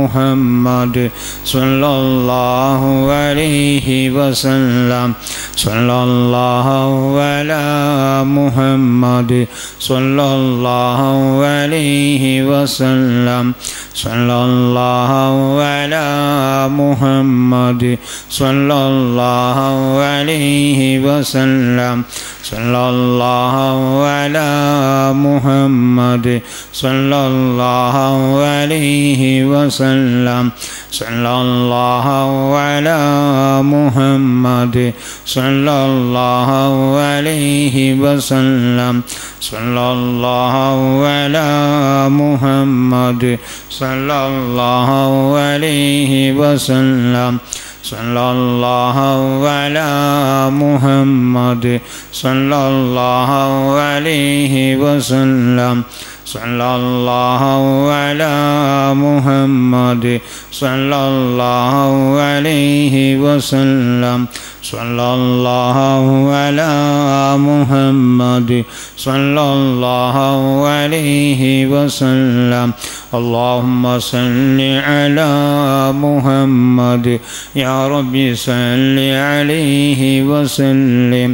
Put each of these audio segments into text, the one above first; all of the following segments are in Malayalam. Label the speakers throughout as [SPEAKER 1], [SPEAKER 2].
[SPEAKER 1] محمد صلى الله عليه وسلم صلى الله على محمد صلى الله عليه وسلم صلى الله على محمد صلى الله عليه وسلم صلى الله على محمد صلى الله عليه وسلم صلى الله على محمد صلى الله عليه وسلم صلى الله على محمد صلى الله عليه وسلم صلى الله على محمد صلى الله عليه وسلم صلى الله على محمد صلى الله عليه وسلم صلى الله على محمد صلى الله عليه وسلم اللهم صل على محمد يا ربي صل عليه وسلم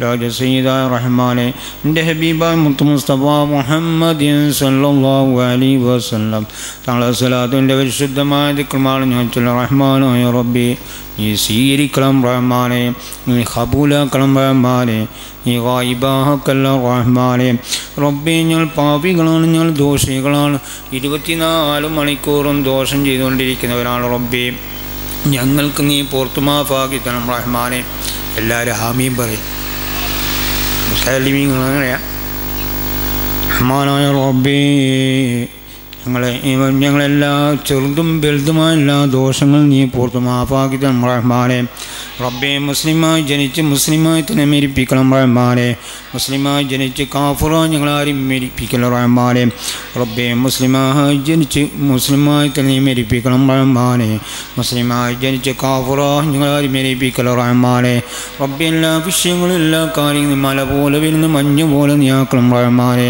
[SPEAKER 1] راج سيدنا الرحمن എൻ്റെ ഹബീബായ മുത്ത് മുസ്തഫ മുഹമ്മദ് സല്ലല്ലാഹു അലൈഹി വസല്ലം തങ്ങളുടെ സ്വലാത്തിൻ്റെ പരിശുദ്ധമായ ദിക്റുമാണ് ഞാൻ ചൊല്ലുന്ന റഹ്മാനായ റബ്ബി നീ സ്വീകരിക്കണം റഹ്മാനെ നീ ഖബൂലാക്കണം റഹ്മാനെ നീ ഗായിബാക്കല്ല റഹ്മാനെ റബ്ബേ ഞങ്ങൾ പാപികളാണ് ഞങ്ങൾ ദോഷികളാണ് 24 മണിക്കൂറും ദോഷം ചെയ്തുകൊണ്ടിരിക്കുന്നവരാണ് റബ്ബേ ഞങ്ങൾക്ക് നീ പുറത്തു മാഫാക്കി തരണം റഹ്മാനെ എല്ലാവരും ഹാമീം പറയും മുസ്ലിമീങ്ങളെങ്ങനെയാണ് റഹ്മാനായ റബ്ബേ ഞങ്ങളെല്ലാ ചെറുതും വലുതുമായ എല്ലാ ദോഷങ്ങളും നീ പുറത്തു മാഫാക്കി തരണം റഹ്മാനെ റബ്ബേ മുസ്ലിമായി ജനിച്ച് മുസ്ലിമായി തന്നെ മരിപ്പിക്കണം റഹ്മാനെ മുസ്ലിമായി ജനിച്ച് കാഫിറായി ഞങ്ങളാരും മരിപ്പിക്കല റഹ്മാനെ റബ്ബേ മുസ്ലിമായി ജനിച്ച് മുസ്ലിമായി തന്നെ മരിപ്പിക്കണം റഹ്മാനെ മുസ്ലിമായി ജനിച്ച് കാഫിറായി ഞങ്ങളാരും മരിപ്പിക്കല റഹ്മാനെ റബ്ബേ എല്ലാ വിഷയങ്ങളും എല്ലാ കാര്യങ്ങളും മല പോലെ വരുന്ന മഞ്ഞ് പോലെ നീയാക്കണം റഹ്മാനെ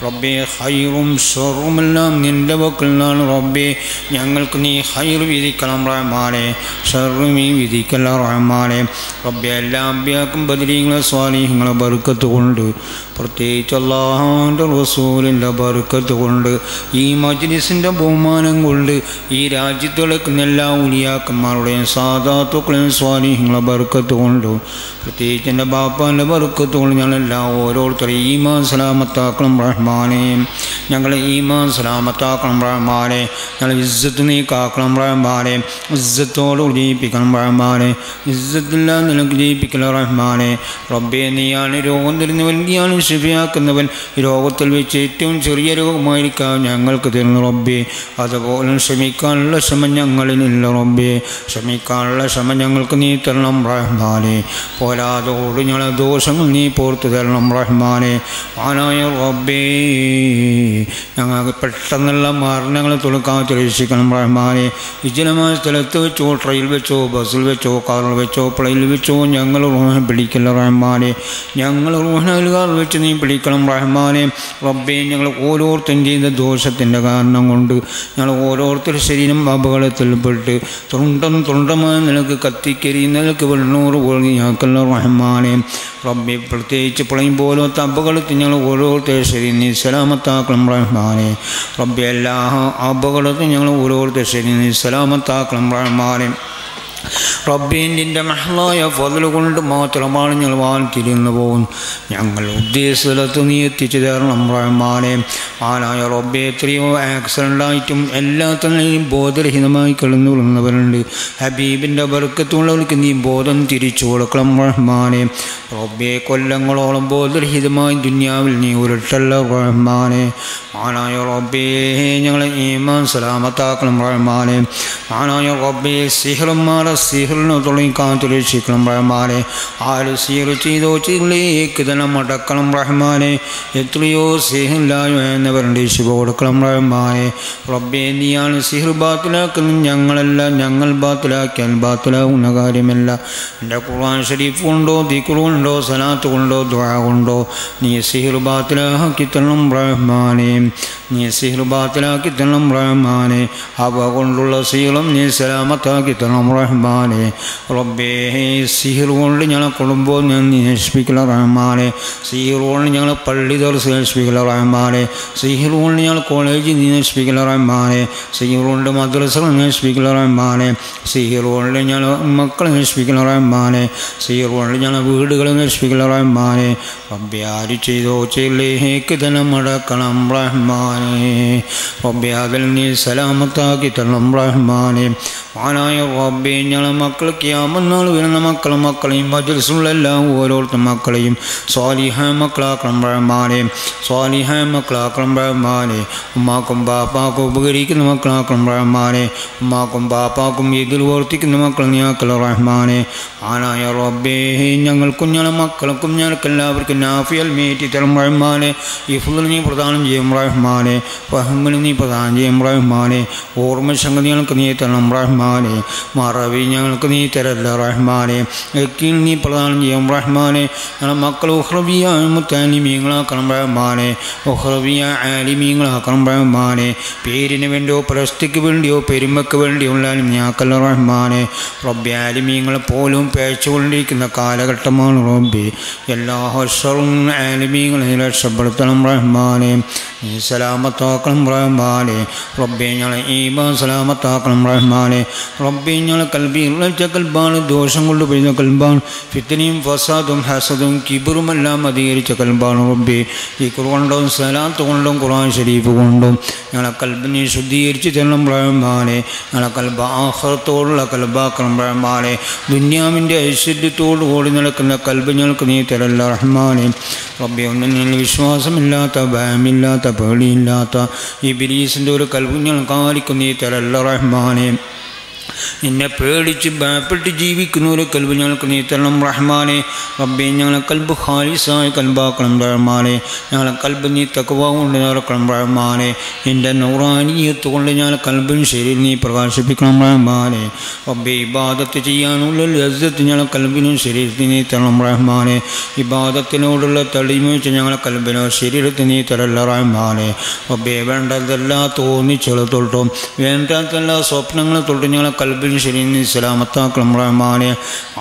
[SPEAKER 1] റബ്ബേ ഹൈറും ഷറുമെല്ലാം നിൻ്റെ വക്കിലാണ് റബ്ബേ ഞങ്ങൾക്ക് നീ ഹൈർ വിധിക്കണം റഹ്മാനെ ഷറും നീ വിധിക്കല റഹ്മാനെ റബ്ബേ എല്ലാ അമ്പിയാക്കും ബദരീങ്ങളെ സ്വാലിഹ്യങ്ങളെ ബർക്കത്ത് കൊണ്ട് പ്രത്യേകിച്ച് അല്ലാഹുവിൻ്റെ റസൂലിൻ്റെ ബർക്കത്ത് കൊണ്ട് ഈ മജ്ലിസിൻ്റെ ബഹുമാനം കൊണ്ട് ഈ രാജ്യത്ത് കിടക്കുന്ന എല്ലാ ഉലിയാക്കന്മാരുടെയും സാദാത്തുക്കളെയും സ്വാലിഹ്യങ്ങളെ ബർക്കത്ത് കൊണ്ട് പ്രത്യേകിച്ച് എൻ്റെ ബാപ്പാൻ്റെ ബർക്കത്ത് കൊണ്ട് ഞങ്ങളെല്ലാം ഓരോരുത്തരും ഈമാൻ സലാമത്താക്കണം റഹ്മാനെ ഞങ്ങളെ ഈമാൻ സലാമത്താക്കണം റഹ്മാനെ ഞങ്ങളെ ഇസ്സത്ത് നീ കാക്കണം റഹ്മാനെ ഇസ്സത്തോട് ജയിപ്പിക്കണം റഹ്മാനെ ഇസ്സത്തില്ല നിനക്ക് ജയിപ്പിക്കല റഹ്മാനെ റബ്ബേ നീയാണ് രോഗം തരുന്നവൻ നീയാണ് ശിഫയാക്കുന്നവൻ രോഗത്തിൽ വെച്ച് ഏറ്റവും ചെറിയ രോഗമായിരിക്കാം ഞങ്ങൾക്ക് തരുന്നു റബ്ബേ അതുപോലെ ക്ഷമിക്കാനുള്ള ക്ഷമ ഞങ്ങളിലില്ല റബ്ബേ ക്ഷമിക്കാനുള്ള ക്ഷമ ഞങ്ങൾക്ക് നീ തരണം റഹ്മാനെ പോരാതോട് ഞങ്ങളെ ദോഷങ്ങൾ നീ പുറത്തു തരണം റഹ്മാനെ ആനായ റബ്ബേ ഞങ്ങൾക്ക് പെട്ടെന്നുള്ള മരണങ്ങൾ തുറക്കാൻ രക്ഷിക്കണം റഹ്മാനെ വിജനമായ സ്ഥലത്ത് വെച്ചോ ട്രെയിനിൽ വെച്ചോ ബസ്സിൽ വെച്ചോ കാറിൽ വെച്ചോ പ്ലെയിനിൽ വെച്ചോ ഞങ്ങൾ റൂഹ പിടിക്കില്ല റഹ്മാനെ ഞങ്ങൾ റൂഹനൽകാർ വെച്ച് നീ പിടിക്കണം റഹ്മാനെ റബ്ബേ ഞങ്ങൾ ഓരോരുത്തരും ചെയ്ത ദോഷത്തിൻ്റെ കാരണം കൊണ്ട് ഞങ്ങൾ ഓരോരുത്തരുടെ ശരീരം അപകടത്തിൽപ്പെട്ട് തൊണ്ടമായി നിനക്ക് കത്തിക്കരിയും നിനക്ക് വെണ്ണൂറ് പോലും ഞങ്ങൾക്കല്ല റഹ്മാനെ റബ്ബേ പ്രത്യേകിച്ച് പ്ലെയിൻ പോലത്തെ അപകടത്തിൽ ഞങ്ങൾ ഓരോരുത്തരുടെ ശരീരം നീ സലാമത്താക്കണം റഹ്മാനെ റബ്ബേ എല്ലാ അപകടത്തിൽ ഞങ്ങൾ ഓരോരുത്തരുടെ ശരീരം നീ സലാമത്താക്കണം റഹ്മാനെ റബ്ബേ നിൻ്റെ മഹ്ലായ ഫദ്ൽ കൊണ്ട് മാത്രമാണ് ഞങ്ങൾ വാഴ്ത്തിരുന്നു പോകും ഞങ്ങൾ ഉദ്ദേശസ്ഥലത്ത് നീ എത്തിച്ചു തരണം റഹ്മാനെ ആനായ റബ്ബേ എത്രയോ ആക്സിഡൻ്റായിട്ടും എല്ലാത്തിനെയും ബോധരഹിതമായി കിടന്നു വിടുന്നവരുണ്ട് ഹബീബിൻ്റെ ബർക്കത്തുള്ളവർക്ക് നീ ബോധം തിരിച്ചു കൊടുക്കണം റഹ്മാനെ റബ്ബേ കൊല്ലങ്ങളോളം ബോധരഹിതമായി ദുനിയാവിൽ നീ ഉരുട്ടല്ല റഹ്മാനെ ആനായ റബ്ബേ ഞങ്ങളെ ഈമാൻ സലാമത്താക്കണം റഹ്മാനെ ആനായ റബ്ബേ സിഹ്റന്മാരെ സിഹറിനെ തുടങ്ങി കാത്തു രക്ഷിക്കണം റഹ്മാനെ. ആര് സിഹർ ചെയ്തോ ചെയ്തിലേക്ക് തന്നെ മടക്കണം റഹ്മാനെ. എത്രയോ സിഹറില്ലായ്മവരുടെ ശിവ കൊടുക്കണം റഹ്മാനെ. റബ്ബേ നീയാണ് സിഹർ ബാത്തിലാക്കുന്നത്, ഞങ്ങളല്ല. ഞങ്ങൾ ബാത്തിലാക്കിയാൽ ബാത്തിലാകുന്ന കാര്യമല്ല. എൻ്റെ ഖുർആൻ ഷരീഫ് കൊണ്ടോ ദിക്ർ കൊണ്ടോ സലാത്ത് കൊണ്ടോ ദുആ കൊണ്ടോ നീ സിഹർ ബാത്തിലാക്കി തരണം റഹ്മാനെ. നീ സിഹർ ബാത്തിലാക്കി തരണം റഹ്മാനെ. അവ കൊണ്ടുള്ള സിഹറും നീ സലാമത്താക്കി തരണം റഹ്മാനെ. റബ്ബേ സിഹർ കൊണ്ട് ഞങ്ങളെ കുടുംബവും നീ നശിപ്പിക്കല റഹ്മാനെ. സിഹർ കൊണ്ട് ഞങ്ങളെ പള്ളി ദർസ് നശിപ്പിക്കല റഹ്മാനെ. സിഹർ കൊണ്ട് ഞങ്ങൾ കോളേജിൽ നീ നശിപ്പിക്കല റഹ്മാനെ. സിഹർ കൊണ്ട് മദ്രസകൾ നശിപ്പിക്കല റഹ്മാനെ. സിഹർ കൊണ്ട് ഞങ്ങൾ മക്കളെ നശിപ്പിക്കല റഹ്മാനെ. സിഹർ കൊണ്ട് ഞങ്ങൾ വീടുകളെ നശിപ്പിക്കല റഹ്മാനെ. റബ്ബേ ആര് ചെയ്തോ ചെയ്യിലേക്ക് തന്നെ മടക്കണം റഹ്മാനെ. റബ്ബേ അതിൽ നീ സലാമത്താക്കി തരണം റഹ്മാനെ. മഹാനായ റബ്ബേ ഞങ്ങളെ മക്കൾ ഖിയാമത്ത് വരുന്ന മക്കളെയും മജ്ലിസിലെല്ലാം ഓരോരുത്തർ മക്കളെയും സ്വാലിഹായ മക്കളാക്കണം റഹ്മാനെ. സ്വാലിഹായ മക്കളാക്കണം റഹ്മാനെ. ഉമ്മാക്കും ബാപ്പാക്കും ഉപകരിക്കുന്ന മക്കളാക്കണം റഹ്മാനെ. ഉമ്മാക്കും ബാപ്പാക്കും എതിർ വർത്തിക്കുന്ന മക്കൾ നീയാക്കൽ റഹ്മാനെ. മഹാനായ റബ്ബേ ഞങ്ങൾക്കും ഞങ്ങളെ മക്കൾക്കും ഞങ്ങൾക്ക് എല്ലാവർക്കും നാഫിയൽ മേറ്റി തരണം റഹ്മാനെ. ഹിഫ്ള് നീ പ്രദാനം ചെയ്യും റഹ്മാനെ. ഫഹ്മിന് നീ പ്രദാനം ചെയ്യും റഹ്മാനെ. ഓർമ്മ സംഗതി ഞങ്ങൾക്ക് നീ തരണം റഹ്മാനെ. മറവി ഞങ്ങൾക്ക് നീ തരല്ല റഹ്മാനെ. യക്കീൻ നീ പ്രദാനം ചെയ്യും റഹ്മാനെ. ഞങ്ങളെ മക്കൾ ഉഖ്റവിയ മുത്താലിമീങ്ങളാക്കണം റഹ്മാനെ. ഉഖ്റവിയ ആലിമീങ്ങളാക്കണം റഹ്മാനെ. പേരിന് വേണ്ടിയോ പ്രസ്തിക്ക് വേണ്ടിയോ പെരുമയ്ക്ക് വേണ്ടിയോ ഉള്ളാലും ഞാക്കല്ല റഹ്മാനെ. റബ്ബി ആലിമീങ്ങളെ പോലും പേച്ചുകൊണ്ടിരിക്കുന്ന കാലഘട്ടമാണ് റബ്ബി. എല്ലാ ഹർഷറും ആലിമീങ്ങളെ രക്ഷപ്പെടുത്തണം റഹ്മാനെ. നീ സലാമത്താക്കണം റഹ്മാനെ. റബ്ബി ഞങ്ങളെ ഈമാൻ സലാമത്താക്കണം റഹ്മാനെ. റബ്ബി ഞങ്ങളെ കൽബി ഉറച്ച കൽബാണ്, ദോഷം കൊണ്ട് പെയ്യുന്ന കൽബാണ്. ഫിത്നയും ഫസാദും ഹസദും കിബറുമെല്ലാം അധികരിച്ച കൽബാണ് റബ്ബി. ദിക്ർ കൊണ്ടും സലാത്ത് കൊണ്ടും ഖുർആൻ ഷരീഫ് കൊണ്ടും ഞങ്ങളെ കൽബിനെ ശുദ്ധീകരിച്ച് തരണം റഹ്മാനെ. ഞങ്ങളെ കൽബ് ആഖിറത്തോടുള്ള കൽബാക്കണം റഹ്മാനെ. ദുനിയാവിൻ്റെ ഐശ്വര്യത്തോട് ഓടി നടക്കുന്ന കൽബ് ഞങ്ങൾക്ക് നീ തരല്ല റഹ്മാനെ. റബ്ബി ഒന്നിൽ വിശ്വാസമില്ലാത്ത, ഭയമില്ലാത്ത, പേടിയില്ലാത്ത ഇബ്ലീസിൻ്റെ ഒരു കൽബ് ഞങ്ങൾക്ക് ആർക്കും നീ തരല്ല റഹ്മാനെ. നിന്നെ പേടിച്ച് ഭയപ്പെട്ട് ജീവിക്കുന്ന ഒരു കൽബ് ഞങ്ങൾക്ക് നീ തരണം റഹ്മാനെ. റബ്ബേ ഞങ്ങളെ കൽബ് ഖാലിസായ കൽബാക്കണം റഹ്മാനെ. ഞങ്ങളെ കൽബ് നീ തഖ്വ കൊണ്ട് നിറക്കണം റഹ്മാനെ. നിൻ്റെ നൂറാനിയത്ത് കൊണ്ട് ഞങ്ങളെ കൽബിന് ശരീരം നീ പ്രകാശിപ്പിക്കണം റഹ്മാനെ. റബ്ബേ ഇബാദത്ത് ചെയ്യാനുള്ള ലസ്സത്ത് ഞങ്ങളെ കൽബിനും ശരീരത്തിന് നീ തരണം റഹ്മാനെ. ഇബാദത്തിനോടുള്ള തെളിമ വെച്ച് ഞങ്ങളെ കൽബിനോ ശരീരത്തിന് നീ തരല്ല റഹ്മാനെ. റബ്ബേ വേണ്ടതെല്ലാം തോന്നിച്ചുള്ള തൊട്ടും വേണ്ടാത്തെല്ലാ സ്വപ്നങ്ങളെ തൊട്ട് ഞങ്ങളെ കൽബിന് ശരീരം നീ സലാമത്താക്കണം റഹ്മാനെ.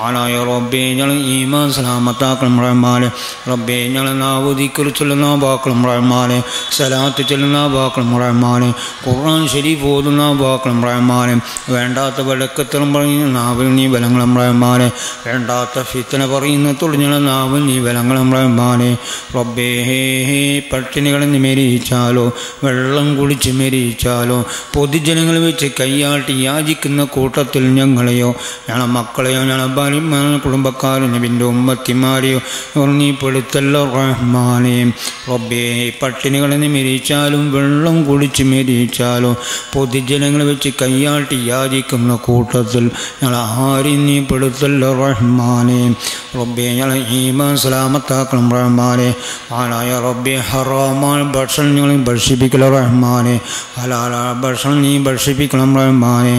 [SPEAKER 1] ആനായ റബ്ബേ ഞങ്ങൾ ഈമാൻ സലാമത്താക്കണം റഹ്മാനെ. റബ്ബേ ഞങ്ങൾ നാവ് ദിക്ർ ചൊല്ലുന്ന വാക്കണം റഹ്മാനെ. സലാത്ത് ചൊല്ലുന്ന വാക്കണം റഹ്മാനെ. ഖുർആൻ ശരീഫ് ഓതുന്ന വാക്കണം റഹ്മാനെ. വേണ്ടാത്ത വെടക്കത്തരം പറയുന്ന നാവിൽ നീ ബലങ്ങളും റഹ്മാനെ. വേണ്ടാത്ത ഫിത്ന പറയുന്ന തൊഴിഞ്ഞുള്ള നാവിൽ നീ ബലങ്ങളും റഹ്മാനെ. റബ്ബേ പട്ടിണികളെ മെരിയിച്ചാലോ വെള്ളം കുടിച്ച് മെരിയിച്ചാലോ പൊതുജനങ്ങൾ വെച്ച് കയ്യാട്ടി യാചിക്കുന്ന കൂട്ടത്തിൽ ഞങ്ങളെയോ ഞങ്ങളെ മക്കളെയോ ഞങ്ങളെ ഭാര്യമാരെ കുടുംബക്കാരും നബിൻ്റെ ഉമ്മത്തിമാരെയോ നീ പെടുത്തല്ല റഹ്മാനെ. റബ്ബേ പട്ടിണികളെ മെരിയിച്ചാലും വെള്ളം കുടിച്ച് മെരിയിച്ചാലോ പൊതുജനങ്ങൾ വെച്ച് കയ്യാട്ടി യാചിക്കുന്ന കൂട്ടത്തിൽ ഞങ്ങളെ ആരെയും നീ പെടുത്തല്ല റഹ്മാനെ. റബ്ബേ ഞങ്ങളെ ഈമാൻ സലാമത്താക്കണം റഹ്മാനെ. ആനായ റബ്ബേ ഹറാമായ ഭക്ഷണം ഞങ്ങളെ ഭക്ഷിപ്പിക്കല റഹ്മാനെ. ഹലാലായ ഭക്ഷണം നീ ഭക്ഷിപ്പിക്കണം റഹ്മാനെ.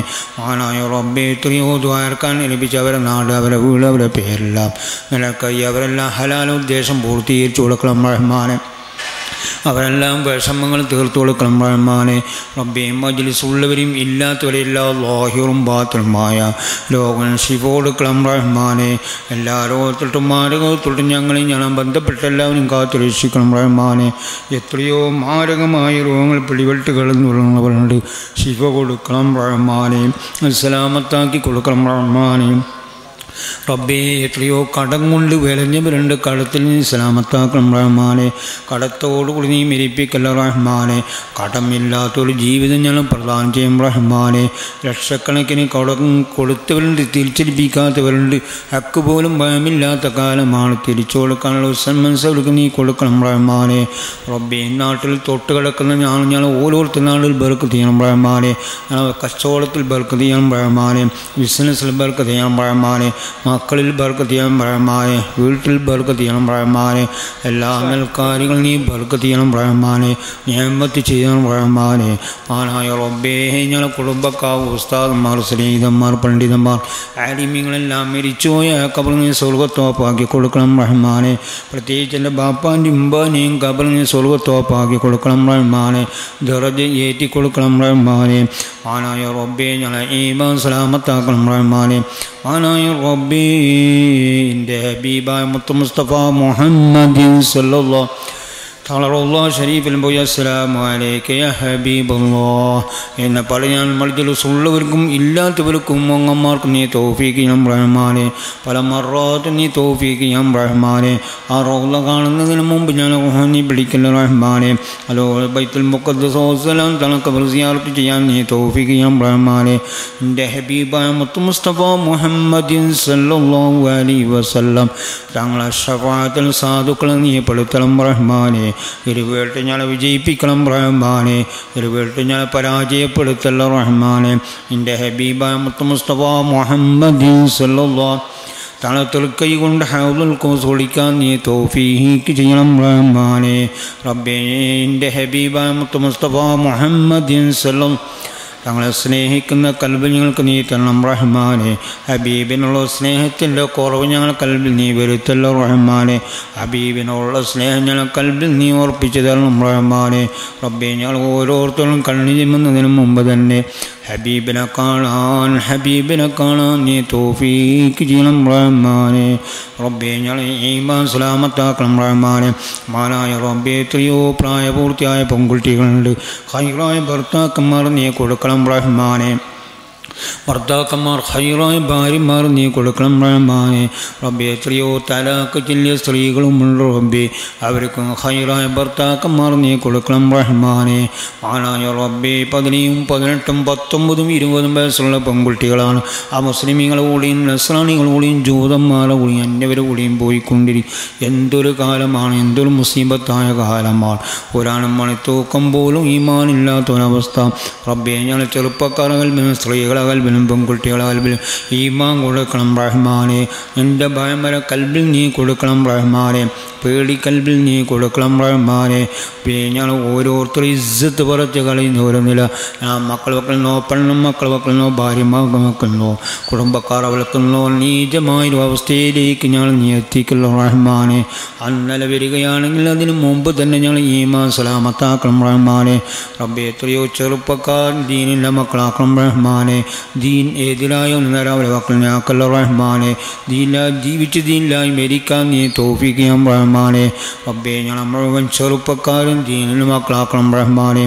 [SPEAKER 1] ആനായ റബ്ബേ എത്രയോ ദ്വാരക്കാൻ ലഭിച്ച അവരെ നാട്, അവരെ വീട്, അവരെ പേരെല്ലാം നിനക്കായി അവരെല്ലാം ഹലാൽ ഉദ്ദേശം പൂർത്തീകരിച്ചു കൊടുക്കണം റഹ്മാനെ. അവരെല്ലാം വിഷമങ്ങൾ തീർത്തു കൊടുക്കണം റഹ്മാനെ. റബ്ബേ മജ്ലിസ് ഉള്ളവരും ഇല്ലാത്തവരെല്ലാം ലാഹിറും ബാത്തിനുമായ രോഗം ശിഫ കൊടുക്കണം റഹ്മാനെ. എല്ലാ രോഗത്തൊട്ടും മാരകത്തൊട്ടും ഞങ്ങളെയും ഞാൻ ബന്ധപ്പെട്ട എല്ലാവരും കാത്തു രക്ഷിക്കണം റഹ്മാനെ. എത്രയോ മാരകമായ രോഗങ്ങൾ പിടിപെട്ട് കിടന്നുള്ളവരുണ്ട്, ശിഫ കൊടുക്കണം റഹ്മാനെ. സലാമത്താക്കി കൊടുക്കണം റഹ്മാനെ. റബ്ബേ എത്രയോ കടം കൊണ്ട് വിളഞ്ഞവരുണ്ട്, കടത്തിൽ നീ സലാമത്താക്കണം റഹ്മാനെ. കടത്തോടുകൂടി നീ മരിപ്പിക്കല്ല റഹ്മാനെ. കടമില്ലാത്തൊരു ജീവിതം ഞങ്ങൾ പ്രദാനം ചെയ്യും റഹ്മാനെ. ലക്ഷക്കണക്കിന് കടം കൊടുത്തവരുണ്ട്, തിരിച്ചടിപ്പിക്കാത്തവരുണ്ട്. ഹക്ക് പോലും ഭയമില്ലാത്ത കാലമാണ്. തിരിച്ചു കൊടുക്കാനുള്ള സന്മനസ്സവർക്ക് നീ കൊടുക്കണം റഹ്മാനെ. റബ്ബേ നാട്ടിൽ തൊട്ട് കിടക്കുന്ന ഞങ്ങൾ ഓരോരുത്തർ നാളിൽ ബർക്കത്ത് ചെയ്യണം റഹ്മാനെ. ഞങ്ങൾ കച്ചവടത്തിൽ ബർക്കത്ത് ചെയ്യണം റഹ്മാനെ. ബിസിനസ്സിൽ ബർക്കത്ത് ചെയ്യണം റഹ്മാനെ. മക്കളിൽ ബർക്കത്ത് ചെയ്യണം റഹ്മാനെ. വീട്ടിൽ ബർക്കത്ത് ചെയ്യണം റഹ്മാനെ. എല്ലാ കാര്യങ്ങളും നീ ബർക്കത്ത് ചെയ്യണം റഹ്മാനെ. നിഅമത്ത് ചെയ്യണം റഹ്മാനെ. ആനായ റബ്ബേ ഞങ്ങളുടെ കുടുംബക്കാർ, ഉസ്താദന്മാർ, സ്നേഹിതന്മാർ, പണ്ഡിതന്മാർ, ആലിമീങ്ങളെല്ലാം മരിച്ചുപോയ ഖബർ നീ സ്വർഗ്ഗത്തോപ്പാക്കി കൊടുക്കണം റഹ്മാനെ. പ്രത്യേകിച്ച് എൻ്റെ ബാപ്പാൻ്റെ ഉമ്പാനെയും ഖബർ നീ സ്വർഗ്ഗത്തോപ്പാക്കി കൊടുക്കണം റഹ്മാനെ. ദറജ ഏറ്റി കൊടുക്കണം റഹ്മാനെ. ആനായ റബ്ബേ ഞങ്ങളെ ഈമാൻ സലാമത്താക്കണം റഹ്മാനെ. ആനായ റബ്ബേ എൻ്റെ ഹബീബായ മുത്ത് മുസ്തഫ മുഹമ്മദ് സല്ലല്ലാഹു തആല ഷരീഫിൽ പോയി അസ്സലാമു അലൈക യാ ഹബീബല്ലാഹ് എന്നെ പറയാൻ മൾജലുസുള്ളവർക്കും ഇല്ലാത്തവർക്കും അങ്ങന്മാർക്കും നീ തൗഫീഖ് ചെയ്യണം റഹ്മാനെ. പല മറാത്ത് നീ തൗഫീഖ് ചെയ്യണം റഹ്മാനെ. ആ റൗള കാണുന്നതിന് മുമ്പ് ഞാൻ നീ വിളിക്കല്ല റഹ്മാനെ. ഹലോ ബൈത്തുൽ മുഖദ്ദസ് വസ്സലാം തനക്ക് സിയാറത്ത് ചെയ്യാൻ നീ തൗഫീഖ് ചെയ്യണം റഹ്മാനെ. എൻ്റെ ഹബീബായ മുത്ത് മുസ്തഫ മുഹമ്മദ് സല്ലല്ലാഹു അലൈഹി വസല്ലം തങ്ങളെ ശഫാഅത്തിൽ സാധുക്കളെ നീ പെടുത്തണം റഹ്മാനെ. ഇരുവേട്ട് ഞങ്ങളെ വിജയിപ്പിക്കണം റഹ്മാനെ. ഇരുവേട്ട് ഞങ്ങളെ പരാജയപ്പെടുത്തല്ല റഹ്മാനെ. എൻ്റെ ഹബീബായ മുത്ത് മുസ്തഫ മുഹമ്മദ് സല്ലല്ലാഹു തണുത്തുൽ കൈ കൊണ്ട് ഹൗലുൽ ഖൗസ് ഒളിക്കാൻ നീ തൗഫീഖ് ചെയ്യണം റഹ്മാനെ. റബ്ബേ എൻ്റെ ഹബീബായ മുത്ത് മുസ്തഫ മുഹമ്മദ് സല്ലല്ലാഹു തങ്ങളെ സ്നേഹിക്കുന്ന കൽബിൽ ഞങ്ങൾക്ക് നീ തരണം റഹ്മാനെ. ഹബീബിനുള്ള സ്നേഹത്തിൻ്റെ കുറവ് ഞങ്ങൾ കൽബിൽ നീ വരുത്തല്ലോ റഹ്മാനെ. ഹബീബിനുള്ള സ്നേഹം ഞങ്ങൾ കൽബിൽ നീ ഓർപ്പിച്ചു തരണം റഹ്മാനെ. റബ്ബേ ഞങ്ങൾ ഓരോരുത്തരും കണ്ണു ചിമ്മുന്നതിന് മുമ്പ് തന്നെ ഹബീബിനെ കാണാൻ നീ തൗഫീഖ് ചെയ്യണം റഹ്മാനെ. റബ്ബേ ഞങ്ങൾ ഈമാൻ സലാമത്താക്കണം റഹ്മാനെ. മാനായ റബ്ബേ എത്രയോ പ്രായപൂർത്തിയായ പെൺകുട്ടികളുണ്ട്. ഖൈറായ ഭർത്താക്കന്മാർ നീ കൊടുക്കണം റഹ്മാനെ. ഭർത്താക്കന്മാർ ഖൈറായ ഭാര്യമാർ നീ കൊടുക്കണം റഹ്മാനെ. റബ്ബേ എത്രയോ തലാക്ക് ചെല്ലിയ സ്ത്രീകളുമുണ്ട് റബ്ബേ, അവർക്കും ഖൈറായ ഭർത്താക്കന്മാർ നീ കൊടുക്കണം റഹ്മാനെ. ആനായ റബ്ബേ 17, 18, 19, 20 വയസ്സുള്ള പെൺകുട്ടികളാണ്. ആ മുസ്ലിമീങ്ങളെ കൂടിയും നസ്രാണികളെ കൂടിയും ജൂതന്മാരെ കൂടിയും അന്യവരെ കൂടിയും പോയിക്കൊണ്ടിരിക്കും. എന്തൊരു കാലമാണ്, എന്തൊരു മുസീബത്തായ കാലമാണ്. ഒരാളും മണിത്തൂക്കം പോലും ഈമാനില്ലാത്തൊരവസ്ഥ. റബ്ബേ ഞങ്ങൾ ചെറുപ്പക്കാരെ കൽബിലും സ്ത്രീകളെ കൽബിലും പെൺകുട്ടികളെ കൽബിലും ഈമാൻ കൊടുക്കണം റഹ്മാനെ. എൻ്റെ ഭയമര കൽബിൽ നീ കൊടുക്കണം റഹ്മാനെ. പേടി കൽബിൽ നീ കൊടുക്കണം റഹ്മാനെ. ഞങ്ങൾ ഓരോരുത്തർ ഇസ്സത്ത് പറച്ച് കളയുന്ന ഓരോന്നില്ല. ഞാൻ മക്കൾ വെക്കുന്നോ, പെണ്ണും മക്കൾ വെക്കുന്നോ, ഭാര്യമാർ വെക്കുന്നോ, കുടുംബക്കാർ വെക്കുന്നോ, നീചമായൊരു അവസ്ഥയിലേക്ക് ഞങ്ങൾ നീ എത്തിക്കല്ലോ റഹ്മാനെ. അന്നലെ വരികയാണെങ്കിൽ അതിന് മുമ്പ് തന്നെ ഞങ്ങൾ ഈമാൻ സലാമത്താക്കണം റഹ്മാനെ. റബ്ബേ എത്രയോ ചെറുപ്പക്കാർ ദീനിൻ്റെ മക്കളാക്കണം റഹ്മാനെ. ദീൻ ഏതിലായോ നേരാവരെ മക്കളിനാക്കല്ലോ റഹ്മാനെ. ജീവിച്ച് ദീനിലായി മരിക്കാൻ നീ തൗഫീഖ് ചെയ്യാൻ റഹ്മാനെ. റബ്ബേ ഞങ്ങൾ മുഴുവൻ ചെറുപ്പക്കാരും ദീനിന് മക്കളാക്കണം റഹ്മാനെ.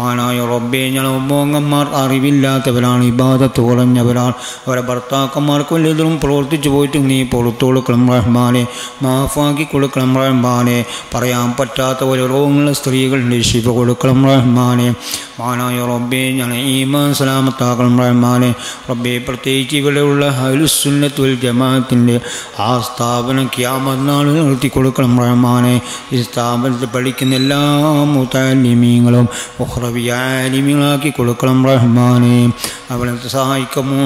[SPEAKER 1] ആനായ റബ്ബേ ഞങ്ങൾ മോങ്ങന്മാർ അറിവില്ലാത്തവരാണ്, ഇബാദത്ത് കുറഞ്ഞവരാണ്. അവരെ ഭർത്താക്കന്മാർക്ക് വല്ലതും പ്രവർത്തിച്ചു പോയിട്ട് നീ പുറത്തു കൊടുക്കണം റഹ്മാനെ. മാഫാക്കി കൊടുക്കണം റഹ്മാനെ. പറയാൻ പറ്റാത്ത ഒരു രോഗങ്ങളുള്ള സ്ത്രീകളുടെ ശിഫ കൊടുക്കണം റഹ്മാനെ. ആനായ റബ്ബേ ഞങ്ങൾ ഈമാൻ സലാമത്താക്കണം റഹ്മാനെ. റബ്ബേ പ്രത്യേകിച്ച് ഇവിടെയുള്ള അഹ്ലുസ് സുന്നത്ത് വൽ ജമാഅത്തിൻ്റെ ആ സ്ഥാപനം ഖിയാമത്ത് നാൾ നിർത്തി കൊടുക്കണം റഹ്മാനെ. ഈ സ്ഥാപനത്തിൽ പഠിക്കുന്ന എല്ലാ മുതഅല്ലിമീങ്ങളും ഉഖ്റവി ആലിമീങ്ങളാക്കി കൊടുക്കണം റഹ്മാനെ. അവളെ സഹായിക്കമോ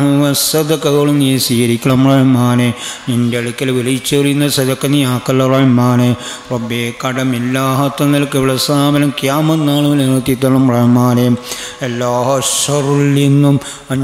[SPEAKER 1] സദഖകളും നീ സ്വീകരിക്കണം റഹ്മാനെ. നിൻ്റെ അടുക്കൽ വിളിച്ചെറിയുന്ന സദഖ നീ ആക്കല്ല റഹ്മാനെ. റബ്ബേ കടമില്ലാത്ത നിലക്ക് ഇവിടെ സ്ഥാപനം ഖിയാമത്ത് നാൾ നിർത്തിത്തണം റഹ്മാനെ. എല്ലാ ശർറിൽ നിന്നും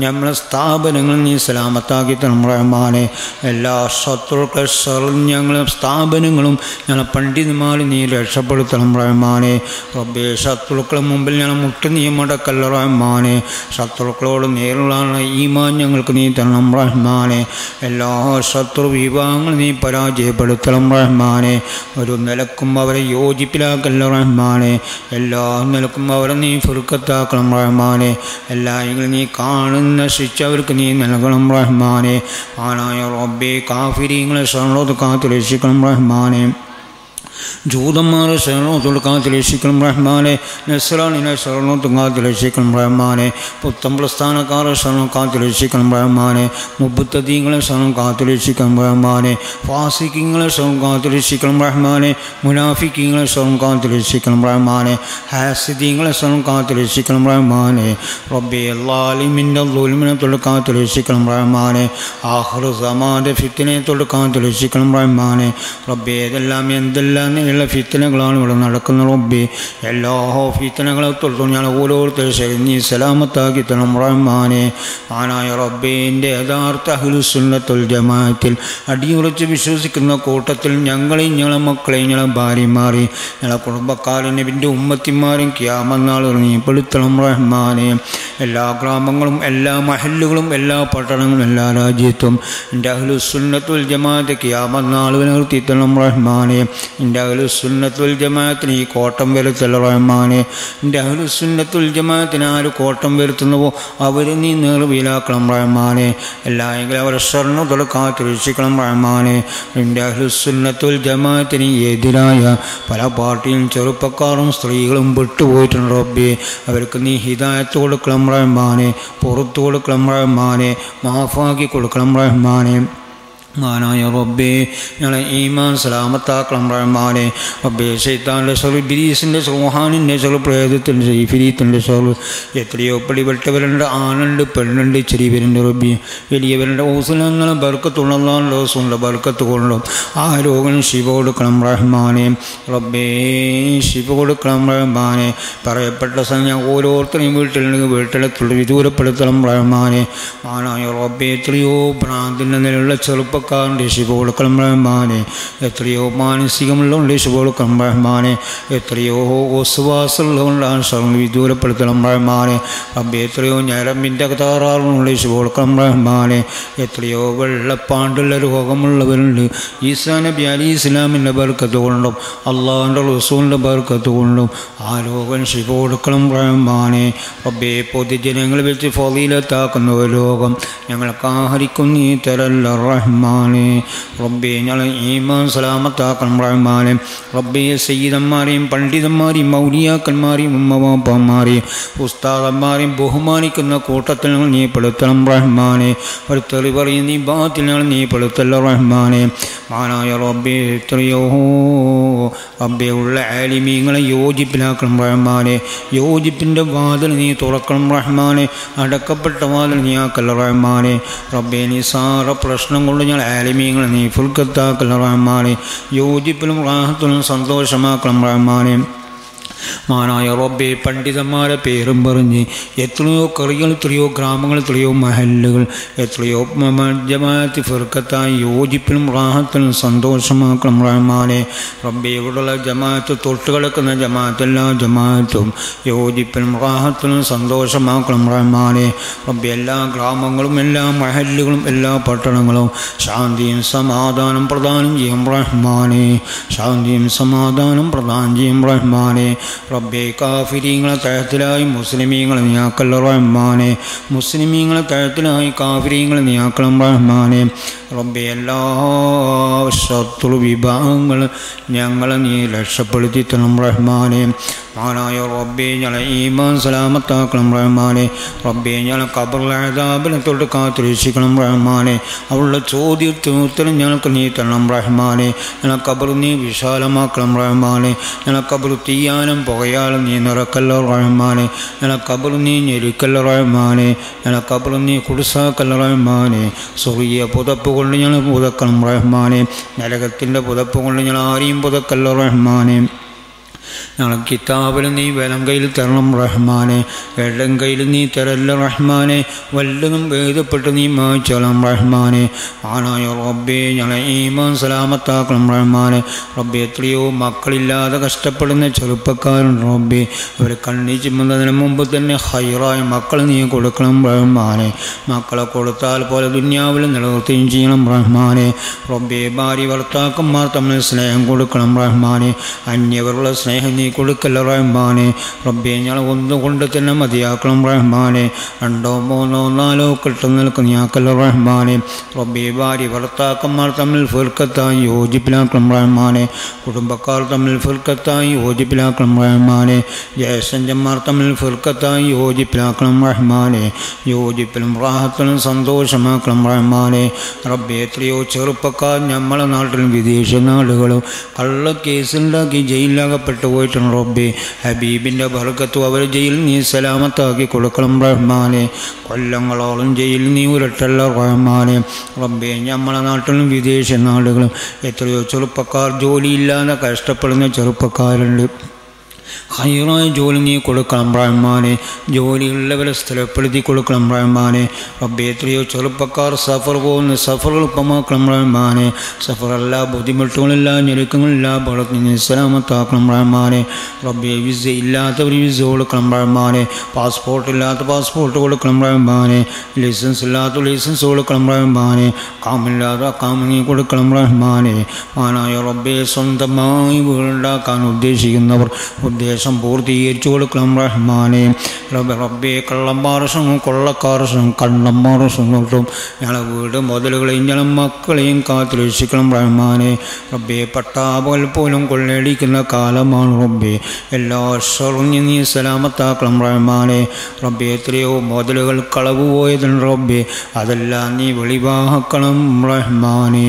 [SPEAKER 1] നമ്മളെ സ്ഥാപനങ്ങൾ നീ സലാമത്താക്കി തരണം റഹ്മാനെ. എല്ലാ ശത്രുക്കളെ ശർറിൽ ഞങ്ങളെ സ്ഥാപനങ്ങളും ഞങ്ങളെ പണ്ഡിതന്മാരെ നീ രക്ഷപ്പെടുത്തണം റഹ്മാനെ. റബ്ബേ ശത്രുക്കളെ മുമ്പിൽ ഞങ്ങൾ മുട്ട് നീ മടക്കല്ല റഹ്മാനെ. ശത്രുക്കളോട് നേരിലുള്ള ഈമാൻ ഞങ്ങൾക്ക് നീ തരണം റഹ്മാനെ. എല്ലാ ശത്രു വിഭാഗങ്ങളും നീ പരാജയപ്പെടുത്തണം റഹ്മാനെ. ഒരു നിലക്കും അവരെ യോജിപ്പിലാക്കല്ല റഹ്മാനെ. എല്ലാ നിലക്കും അവരെ നീ ഫിർക്കത്താക്കണം റഹ്മാനെ. എല്ലായെങ്കിലും നീ കാണുന്ന നശിച്ചവർക്ക് നീ നൽകണം റഹ്മാനെ. ആനായ റബ്ബേ കാഫിരീങ്ങളെ ഷർറോട് കാത്തുരക്ഷിക്കണം റഹ്മാനെ. ജൂതന്മാരെ ശരണോത്തോട് കാത്തുരക്ഷിക്കണം റഹ്മാനെ. നസ്രാനിനെ ശരണോത്ത് കാത്തുരക്ഷിക്കണം റഹ്മാനെ. പുത്തൻ പ്രസ്ഥാനക്കാരെ ശരണം കാത്തുരക്ഷിക്കണം റഹ്മാനെ. മുബത്തദീങ്ങളെ ശരണം കാത്തുരക്ഷിക്കണം റഹ്മാനെ. ഫാസിഖീങ്ങളെ ശരണം കാത്തുരക്ഷിക്കണം റഹ്മാനെ. മുനാഫിഖീങ്ങളെ ശരണം കാത്തുരക്ഷിക്കണം റഹ്മാനെ. ഹാസിദീങ്ങളെ ശരണം കാത്തുരക്ഷിക്കണം റഹ്മാനെ. റബ്ബേ അല്ലാലിമിൻ്റെ ദുൽമിനെ തൊട്ട് കാത്തുരക്ഷിക്കണം റഹ്മാനെ. ആഖിർ സമാന്റെ ഫിത്നയെ തൊട്ട് കാത്തുരക്ഷിക്കണം റഹ്മാനെ. റബ്ബേ ഇതെല്ലാം എന്തെല്ലാം ഉള്ള ഫിത്തനകളാണ് ഇവിടെ നടക്കുന്ന റബ്ബേ. എല്ലാ ഫിത്തനകളെ തൊട്ടും ഞാൻ ഓരോരുത്തരും നീ സലാമത്താക്കി തരണം റഹ്മാനെ. ആനായ റബ്ബേൻ്റെ യഥാർത്ഥ അഹ്ലുസുന്നത്തുൽ ജമാഅത്തിൽ അടിയുറച്ച് വിശ്വസിക്കുന്ന കൂട്ടത്തിൽ ഞങ്ങളെയും ഞങ്ങളെ മക്കളെയും ഞങ്ങളെ ഭാര്യമാരെയും ഞങ്ങളെ കുടുംബക്കാരും നബിൻ്റെ ഉമ്മത്തിമാരും ഖിയാമത്ത് നാൾ നീ പെടുത്തണം റഹ്മാനെ. എല്ലാ ഗ്രാമങ്ങളും എല്ലാ മഹല്ലുകളും എല്ലാ പട്ടണങ്ങളും എല്ലാ രാജ്യത്തും എൻ്റെ അഹ്ലുസുന്നത്തുൽ ജമാഅത്ത് ഖിയാമത്ത് നാൾ നിർത്തി തരണം റഹ്മാനെ. എൻ്റെ അഹ്ലുസുന്നത്തുൽ ജമാഅത്തിന് ഈ കോട്ടം വരുത്തല്ല റഹ്മാനെ. എൻ്റെ അഹ്ലുസുന്നത്തുൽ ജമാഅത്തിന് ആര് കോട്ടം വരുത്തുന്നുവോ അവർ നീ നേർവീലാക്കണം റഹ്മാനെ. എല്ലായെങ്കിലും അവരെ സ്വർണ്ണത്തോടെ കാത്തുരക്ഷിക്കണം റഹ്മാനെ. എൻ്റെ അഹ്ലുസുന്നത്തുൽ ജമാഅത്തിന് എതിരായ പല പാർട്ടിയും ചെറുപ്പക്കാരും സ്ത്രീകളും വിട്ടുപോയിട്ടുണ്ട് റബ്ബേ. അവർക്ക് നീ ഹിദായത്ത് കൊടുക്കണം റഹ്മാനെ. പുറത്തു കൊടുക്കണം റഹ്മാനെ. മാഫാക്കി കൊടുക്കണം റഹ്മാനെ. മാനായ റബ്ബേ ഞങ്ങളെ ഈമാൻ സലാമത്താക്കണം റഹ്മാനെ. റബ്ബേ ശൈത്താൻ്റെ ഷർ, ഇബ്ലീസിൻ്റെ ഷർ, റുഹാനിൻ്റെ ഷർ, പ്രേതത്തിൻ്റെ ഷർ, ഇഫ്രീത്തിൻ്റെ ഷർ, എത്രയോ പിടിപെട്ടവരുണ്ട്. ആണുണ്ട്, പെണ്ണുണ്ട്, ചെറിയവരുണ്ട് റബ്ബേ. വലിയവരുടെ ഓസുലങ്ങളെ ബർക്കത്തുള്ള റസൂലിൻ്റെ ബർക്കത്ത് കൊള്ളും. ആ രോഗം ശിവ കൊടുക്കണം റഹ്മാനെ. റബ്ബേ ശിവ കൊടുക്കണം റഹ്മാനെ. പറയപ്പെട്ട സമയം ഓരോരുത്തരെയും വീട്ടിലെത്തുള്ള വിദൂരപ്പെടുത്തണം റഹ്മാനെ. മാനായ റബ്ബേ എത്രയോ ഭ്രാന്തിൻ്റെ നിലയുള്ള ചെറുപ്പ ശിവ കൊടുക്കണം റഹ്മാനെ. എത്രയോ മാനസികമുള്ളതുകൊണ്ട് ശിവ കൊടുക്കണം റഹ്മാനെ. എത്രയോ ഓസുവാസമുള്ളതുകൊണ്ടാണ് ശരണം വിദൂരപ്പെടുത്തണം റഹ്മാനെ. റബ്ബേ എത്രയോ ഞരമ്പിൻ്റെ താറാറുള്ള ശിവ കൊടുക്കണം റഹ്മാനെ. എത്രയോ വെള്ളപ്പാണ്ടുള്ള രോഗമുള്ളവരുണ്ട്. ഈസാ നബി അലൈഹി ഇസ്ലാമിൻ്റെ ബർക്കത്ത് കൊണ്ടും അള്ളാഹുവിൻ്റെ റസൂലിൻ്റെ ബർക്കത്ത് കൊണ്ടും ആ രോഗം ശിവ കൊടുക്കണം റഹ്മാനെ. റബ്ബേ പൊതുജനങ്ങൾ വെച്ച് ഫളീലത്താക്കുന്ന ഒരു രോഗം ഞങ്ങൾക്ക് ആഹരിക്കും നീ തരല്ല റഹ്മാൻ. റബ്ബേ ഞങ്ങളെ ഈമാൻ സലാമത്താക്കണം റഹ്മാനെ. റബ്ബേ സയ്യിദന്മാരെയും പണ്ഡിതന്മാരെയും മൗലിയാക്കന്മാരെയും ഉമ്മവാപ്പന്മാരെയും ഉസ്താദന്മാരെയും ബഹുമാനിക്കുന്ന കൂട്ടത്തിൽ നീ പെടുത്തണം റഹ്മാനെ. ഒരു തെറി പറയും നീ ബാത്തിൽ നീ പെടുത്തല്ല റഹ്മാനെ. മാനായ റബ്ബേ എത്രയോ റബ്ബേ ഉള്ള ആലിമീങ്ങളെ യോജിപ്പിലാക്കണം റഹ്മാനെ. യോജിപ്പിൻ്റെ വാതിൽ നീ തുറക്കണം റഹ്മാനെ. അടക്കപ്പെട്ട വാതിൽ നീ ആക്കല്ല റഹ്മാനെ. റബ്ബേ നിസാറ പ്രശ്നം കൊണ്ട് ഞങ്ങൾ ആലിമീങ്ങളെ നീ ഫുൽക്കത്താക്കല്ല റഹ്മാനെ. യോജിപ്പിലും റാഹത്തിലും സന്തോഷമാക്കണം റഹ്മാനെ. മാനായ റബ്ബേ പണ്ഡിതന്മാരെ പേരും പറഞ്ഞ് എത്രയോ കറികൾ, എത്രയോ ഗ്രാമങ്ങൾ, എത്രയോ മഹല്ലുകൾ, എത്രയോ ജമാഅത്ത് ഫിർഖത്തായി യോജിപ്പിലും റാഹത്തിലും സന്തോഷമാക്കണം റഹ്മാനെ. റബ്ബേ ഇവിടെയുള്ള ജമാഅത്ത് തൊട്ട് കിടക്കുന്ന ജമാഅത്ത് എല്ലാ ജമാഅത്തും യോജിപ്പിലും റാഹത്തിലും സന്തോഷമാക്കണം റഹ്മാനെ. റബ്ബേ എല്ലാ ഗ്രാമങ്ങളും എല്ലാ മഹല്ലുകളും എല്ലാ പട്ടണങ്ങളും ശാന്തിയും സമാധാനം പ്രദാനം ചെയ്യും റഹ്മാനെ. ശാന്തിയും സമാധാനം പ്രദാനം ചെയ്യും റഹ്മാനെ. റബ്ബേ കാഫിരീങ്ങളെ തഴത്തിലായി മുസ്ലിമീങ്ങളെ നീയാക്കല്ല റഹ്മാനെ. മുസ്ലിമീങ്ങളെ തഴത്തിലായി കാഫിരീങ്ങളെ നീയാക്കണം റഹ്മാനെ. റബ്ബേ എല്ലാ ശത്രു വിഭാഗങ്ങൾ ഞങ്ങളെ നീ രക്ഷപ്പെടുത്തി തരണം റഹ്മാനെ. മാനായ റബ്ബേ ഞങ്ങളെ ഈമാൻ സലാമത്താക്കണം റഹ്മാനെ. റബ്ബേ ഞങ്ങളെ ഖബറിലെ അദാബിനെ തൊട്ട് കാത്തുരക്ഷിക്കണം റഹ്മാനെ. അവളുടെ ചോദ്യത്തിന് ഉത്തരം ഞങ്ങൾക്ക് നീ തരണം റഹ്മാനെ. ഞങ്ങളെ ഖബർ നീ വിശാലമാക്കണം റഹ്മാനെ. ഞങ്ങളെ ഖബർ തീയാനും പുകയാലും നീ നിറക്കല്ല റഹ്മാനെ. ഞങ്ങളെ ഖബർ നീ ഞെരുക്കല്ല റഹ്മാനെ. ഞങ്ങളെ ഖബർ നീ കുടുസാക്കല്ല റഹ്മാനെ. സ്വർഗീയ പുതപ്പ് കൊണ്ട് ഞങ്ങൾ പുതക്കണം റഹ്മാനെ. നരകത്തിൻ്റെ പുതപ്പ് കൊണ്ട് ഞങ്ങൾ ആരെയും പുതക്കല്ല റഹ്മാനെ. ഞങ്ങൾ കിതാബിൽ നീ വലം കയ്യിൽ തരണം റഹ്മാനെ. ഇടം കയ്യിൽ നീ തരല്ല റഹ്മാനെ. വല്ലതും എഴുതപ്പെട്ട് നീ മായ്ച്ചോളാം റഹ്മാനെ. ആനായ റബ്ബേ ഞങ്ങളെ ഈമാൻ സലാമത്താക്കണം റഹ്മാനെ. റബ്ബേ എത്രയോ മക്കളില്ലാതെ കഷ്ടപ്പെടുന്ന ചെറുപ്പക്കാരുണ്ട് റബ്ബേ. അവർ കണ്ണി ചിമ്മുന്നതിന് മുമ്പ് തന്നെ ഹൈറായ മക്കൾ നീ കൊടുക്കണം റഹ്മാനെ. മക്കളെ കൊടുത്താൽ പോലെ ദുന്യാവിൽ നിലനിർത്തുകയും ചെയ്യണം റഹ്മാനെ. റബ്ബേ ഭാര്യ ഭർത്താക്കന്മാർ തമ്മിൽ സ്നേഹം കൊടുക്കണം റഹ്മാനെ. അന്യവരുള്ള സ്നേഹം നീ നീ കൊടുക്കല്ല റഹ്മാനെ. റബ്ബേ ഞങ്ങൾ ഒന്നുകൊണ്ട് തന്നെ മതിയാക്കണം റഹ്മാനെ. 2 3 4 കിട്ടുന്ന നിൽക്ക് നീ ആക്കല്ല റഹ്മാനെ. റബ്ബേ ഭാര്യ ഭർത്താക്കന്മാർ തമ്മിൽ ഫിർക്കത്തായി യോജിപ്പിലാക്കണം റഹ്മാനെ. കുടുംബക്കാർ തമ്മിൽ ഫിർക്കത്തായി യോജിപ്പിലാക്കണം റഹ്മാനെ. ജ്യേഷ്ഠന്മാർ തമ്മിൽ ഫിർക്കത്തായി യോജിപ്പിലാക്കണം റഹ്മാനെ. യോജിപ്പിലും റാഹത്തിലും സന്തോഷമാക്കണം റഹ്മാനെ. റബ്ബേ എത്രയോ ചെറുപ്പക്കാർ നമ്മളെ നാട്ടിലും വിദേശ നാടുകളും കള്ളക്കേസുണ്ടാക്കി ജയിലിലകപ്പെട്ടു പോയിട്ടുണ്ട് റബ്ബേ. ഹബീബിൻ്റെ ബർക്കത്തും അവർ ജയിലിൽ നീ സലാമത്താക്കി കൊടുക്കണം റഹ്മാനെ. കൊല്ലങ്ങളോളം ജയിലിൽ നീ ഉരട്ടല്ല റഹ്മാനെ. റബ്ബേ നമ്മളെ നാട്ടിലും വിദേശ നാടുകളും എത്രയോ ചെറുപ്പക്കാർ ജോലിയില്ലാതെ കഷ്ടപ്പെടുന്ന ചെറുപ്പക്കാരുണ്ട്. ഹൈറായ ജോലി നീ കൊടുക്കണം റഹ്മാനെ. ജോലിയുള്ളവരെ സ്ഥലപ്പെടുത്തി കൊടുക്കണം റഹ്മാനെ. റബ്ബേ എത്രയോ ചെറുപ്പക്കാർ സഫർ പോകുന്ന സഫർ എളുപ്പമാക്കണം റഹ്മാനെ. സഫറല്ല ബുദ്ധിമുട്ടുകളില്ല ഞെരുക്കങ്ങളില്ല ബളത്തിൽ നീ സലാമത്താക്കണം റഹ്മാനെ. റബ്ബേ വിസ ഇല്ലാത്തവർ വിസ കൊടുക്കണം റഹ്മാനെ. പാസ്പോർട്ട് ഇല്ലാത്ത പാസ്പോർട്ട് കൊടുക്കണം റഹ്മാനെ. ലൈസൻസ് ഇല്ലാത്ത ലൈസൻസ് കൊടുക്കണം റഹ്മാനെ. കാമില്ലാത്ത കാമ നീ കൊടുക്കണം റഹ്മാനെ. ആനായ റബ്ബേ സ്വന്തമായി വീടുണ്ടാക്കാൻ ഉദ്ദേശിക്കുന്നവർ ഉദ്ദേശം പൂർത്തീകരിച്ചു കൊടുക്കണം റഹ്മാനെ. റബ്ബേ കള്ളന്മാർക്കും കൊള്ളക്കാർക്കും കള്ളന്മാർക്കും തൊട്ടും ഞങ്ങളെ വീട് മുതലുകളെയും ഞങ്ങളെ മക്കളെയും കാത്തു രക്ഷിക്കണം റഹ്മാനെ. റബ്ബേ പട്ടാപകൽ പോലും കൊള്ളയടിക്കുന്ന കാലമാണ് റബ്ബേ. എല്ലാ ഷർറിനെ നീ സലാമത്താക്കണം റഹ്മാനെ. റബ്ബേ എത്രയോ മുതലുകൾ കളവ് പോയതുണ്ട് റബ്ബേ. അതെല്ലാം നീ വെളിവാക്കണം റഹ്മാനെ.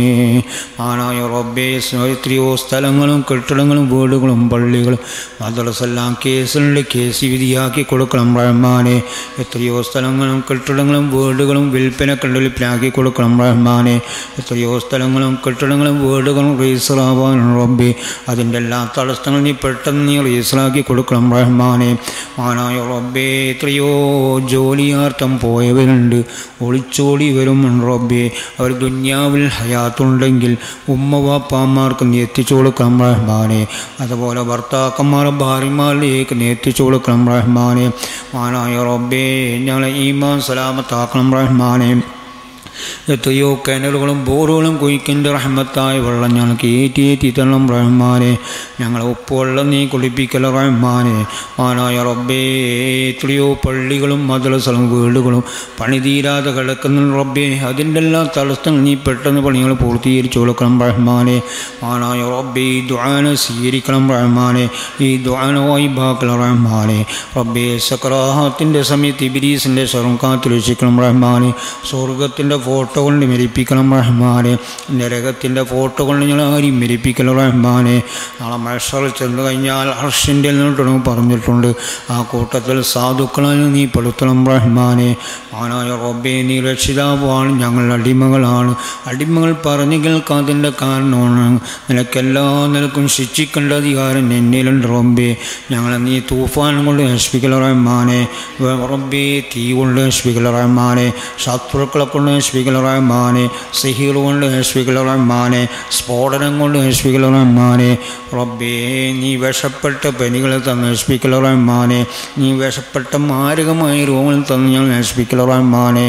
[SPEAKER 1] ആനായ റബ്ബേ എത്രയോ സ്ഥലങ്ങളും കെട്ടിടങ്ങളും വീടുകളും പള്ളികളും മദ്രസെല്ലാം കേസുണ്ട് കേസ് വിധിയാക്കി കൊടുക്കണം റഹ്മാനെ. എത്രയോ സ്ഥലങ്ങളും കെട്ടിടങ്ങളും വീടുകളും വിൽപ്പനയാക്കി കൊടുക്കണം റഹ്മാനെ. എത്രയോ സ്ഥലങ്ങളും കെട്ടിടങ്ങളും വീടുകളും രജിസ്റ്ററാവാനും റബ്ബേ. അതിൻ്റെ എല്ലാ തടസ്സങ്ങൾ നീ പെട്ടെന്ന് നീ രജിസ്റ്ററാക്കി കൊടുക്കണം റഹ്മാനെ. ആനായ റബ്ബേ എത്രയോ ജോലിയാർത്ഥം പോയവരുണ്ട്, ഒളിച്ചോടി വരും റബ്ബേ. അവർ ദുന്യാവിൽ ഹയാത്തുണ്ടെങ്കിൽ ഉമ്മ വാപ്പാമാർക്ക് നീ എത്തിച്ചു കൊടുക്കണം റഹ്മാനെ. അതുപോലെ ഭർത്താക്കന്മാർ ഭാര്യമാരിലേക്ക് നീ എത്തിച്ചു കൊടുക്കണം റഹ്മാനെ. ആനായ റബ്ബേ ഞങ്ങളെ ഈമാൻ സലാമത്താക്കണം റഹ്മാനെ. എത്രയോ കിണറുകളും ബോറുകളും കുഴിക്കിൻ്റെ റഹ്മത്തായ വെള്ളം ഞങ്ങൾക്ക് ഏറ്റി തരണം റഹ്മാനെ. ഞങ്ങളെ ഉപ്പുവെള്ളം നീ കുളിപ്പിക്കല റഹ്മാനെ. ആനായ റബ്ബേ എത്രയോ പള്ളികളും മദ്രസകളും വീടുകളും പണിതീരാതെ കിടക്കുന്ന റബ്ബേ. അതിൻ്റെ എല്ലാ തടസ്സങ്ങൾ നീ പെട്ടെന്ന് പണികൾ പൂർത്തീകരിച്ചു കൊടുക്കണം റഹ്മാനെ. ആനായ റബ്ബേ ഈ ദുആന സ്വീകരിക്കണം റഹ്മാനെ. ഈ ദുആന വൈബാക്കല റഹ്മാനെ. റബ്ബേ സക്രാഹത്തിൻ്റെ സമയത്ത് ഇബ്ലീസിൻ്റെ ശർറും കാത്തു രക്ഷിക്കണം റഹ്മാനെ. സ്വർഗത്തിൻ്റെ ഫോട്ടോ കൊണ്ട് മരിപ്പിക്കണം റഹ്മാനെ. നരകത്തിൻ്റെ ഫോട്ടോ കൊണ്ട് ഞങ്ങൾ ആരും മരിപ്പിക്കല റഹ്മാനെ. നാളെ മഹ്ശറിൽ ചെന്ന് കഴിഞ്ഞാൽ അർശിൻ്റെ നിന്നിട്ടും പറഞ്ഞിട്ടുണ്ട് ആ കൂട്ടത്തിൽ സാധുക്കളാൽ നീ പെടുത്തണം റഹ്മാനെ. ആനായ റബ്ബേ നീ രക്ഷിതാവാണ്, ഞങ്ങൾ അടിമകളാണ്. അടിമകൾ പറഞ്ഞു കേൾക്കാതിൻ്റെ കാരണമാണ് നിനക്കെല്ലാ നിലക്കും ശിക്ഷിക്കേണ്ട അധികാരം എന്നിലുണ്ട് റബ്ബേ. ഞങ്ങളെ നീ തൂഫാൻ കൊണ്ട് നശിപ്പിക്കല റഹ്മാനെ. റബ്ബേ തീ കൊണ്ട് നശിപ്പിക്കല റഹ്മാനെ. ശത്രുക്കളെ കൊണ്ട് നശിപ്പിക്കല റഹ്മാനെ. സിഹിർ കൊണ്ട് നശിപ്പിക്കല റഹ്മാനെ. സ്ഫോടനം കൊണ്ട് നശിപ്പിക്കല റഹ്മാനെ. റബ്ബേ നീ വിഷപ്പെട്ട പനികളെ തന്ന് നശിപ്പിക്കല റഹ്മാനെ. നീ വിഷപ്പെട്ട മാരകമായ രോഗങ്ങൾ തന്ന് ഞങ്ങൾ നശിപ്പിക്കല റഹ്മാനെ.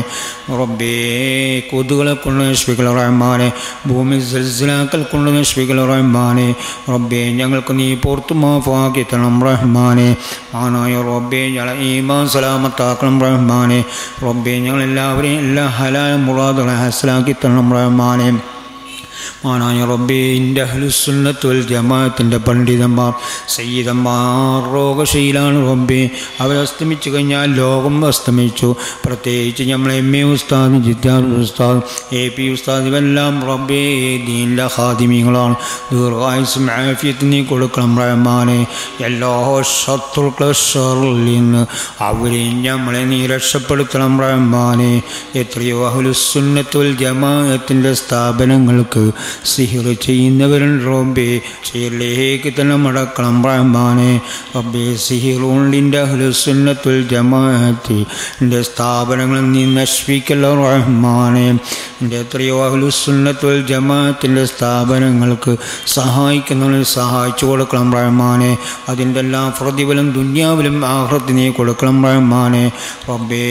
[SPEAKER 1] റബ്ബേ കൊതുകളെ കൊണ്ട് നശിപ്പിക്കല റഹ്മാനെ. ഭൂമി സൽസലാക്കൽ കൊണ്ട് നശിപ്പിക്കല റഹ്മാനെ. റബ്ബേ ഞങ്ങൾക്ക് നീ പുറത്തു മാഫാക്കി തരണം റഹ്മാനെ. ആനായ റബ്ബേ ഞങ്ങളെ ഈമാൻ സലാമത്താക്കണം റഹ്മാനെ. റബ്ബേ ഞങ്ങളെല്ലാവരെയും എല്ലാ ഹലാൽ മുറാദുകളെ ഹസ്സലാക്കി തരണം റഹ്മാനെ. ആനായ റബ്ബേ ഇൻ്റെ അഹ്ലുസുന്നത്ത് വൽ ജമാഅത്തിൻ്റെ പണ്ഡിതന്മാർ സയ്യിദന്മാർ രോഗശീലാണ് റബ്ബേ. അവരസ്തമിച്ചു കഴിഞ്ഞാൽ ലോകം അസ്തമിച്ചു. പ്രത്യേകിച്ച് നമ്മൾ MA ഉസ്താദ്, ജിദ്ദാദ് ഉസ്താദ്, AP ഉസ്താദ് ഇവെല്ലാം റബ്ബേ ദീനിൻ്റെ ഖാദിമീങ്ങളാണ്. ദീർഘായുസ്സും ആഫിയത്തും നീ കൊടുക്കണം റഹ്മാനെ. എല്ലാ ശത്രുക്കളെ ഷർറിൽ നിന്ന് അവരെയും നമ്മളെ നീ രക്ഷപ്പെടുത്തണം റഹ്മാനെ. എത്രയോ അഹ്ലുസുന്നത്ത് വൽ ജമാഅത്തിൻ്റെ സ്ഥാപനങ്ങൾക്ക് സിഹിർ ചെയ്യുന്നവരുണ്ട് റബ്ബേ. സിഹിറിലേക്ക് തന്നെ മടക്കണം റഹ്മാനെ. റബ്ബേ സിഹിർ ഉള്ളിൻ്റെ അഹ്ലുസുന്നത്ത് വൽ ജമാഅത്തിൻ്റെ സ്ഥാപനങ്ങൾ നീ നശിപ്പിക്കല്ല റഹ്മാനെ. എൻ്റെ എത്രയോ അഹ്ലുസുന്നത്ത് വൽ ജമാഅത്തിൻ്റെ സ്ഥാപനങ്ങൾക്ക് സഹായിക്കുന്നവരെ സഹായിച്ചു കൊടുക്കണം റഹ്മാനെ. അതിൻ്റെ എല്ലാം പ്രതിഫലം ദുന്യാവിലും ആഖിറത്തിൽ നീ കൊടുക്കണം റഹ്മാനെ. റബ്ബേ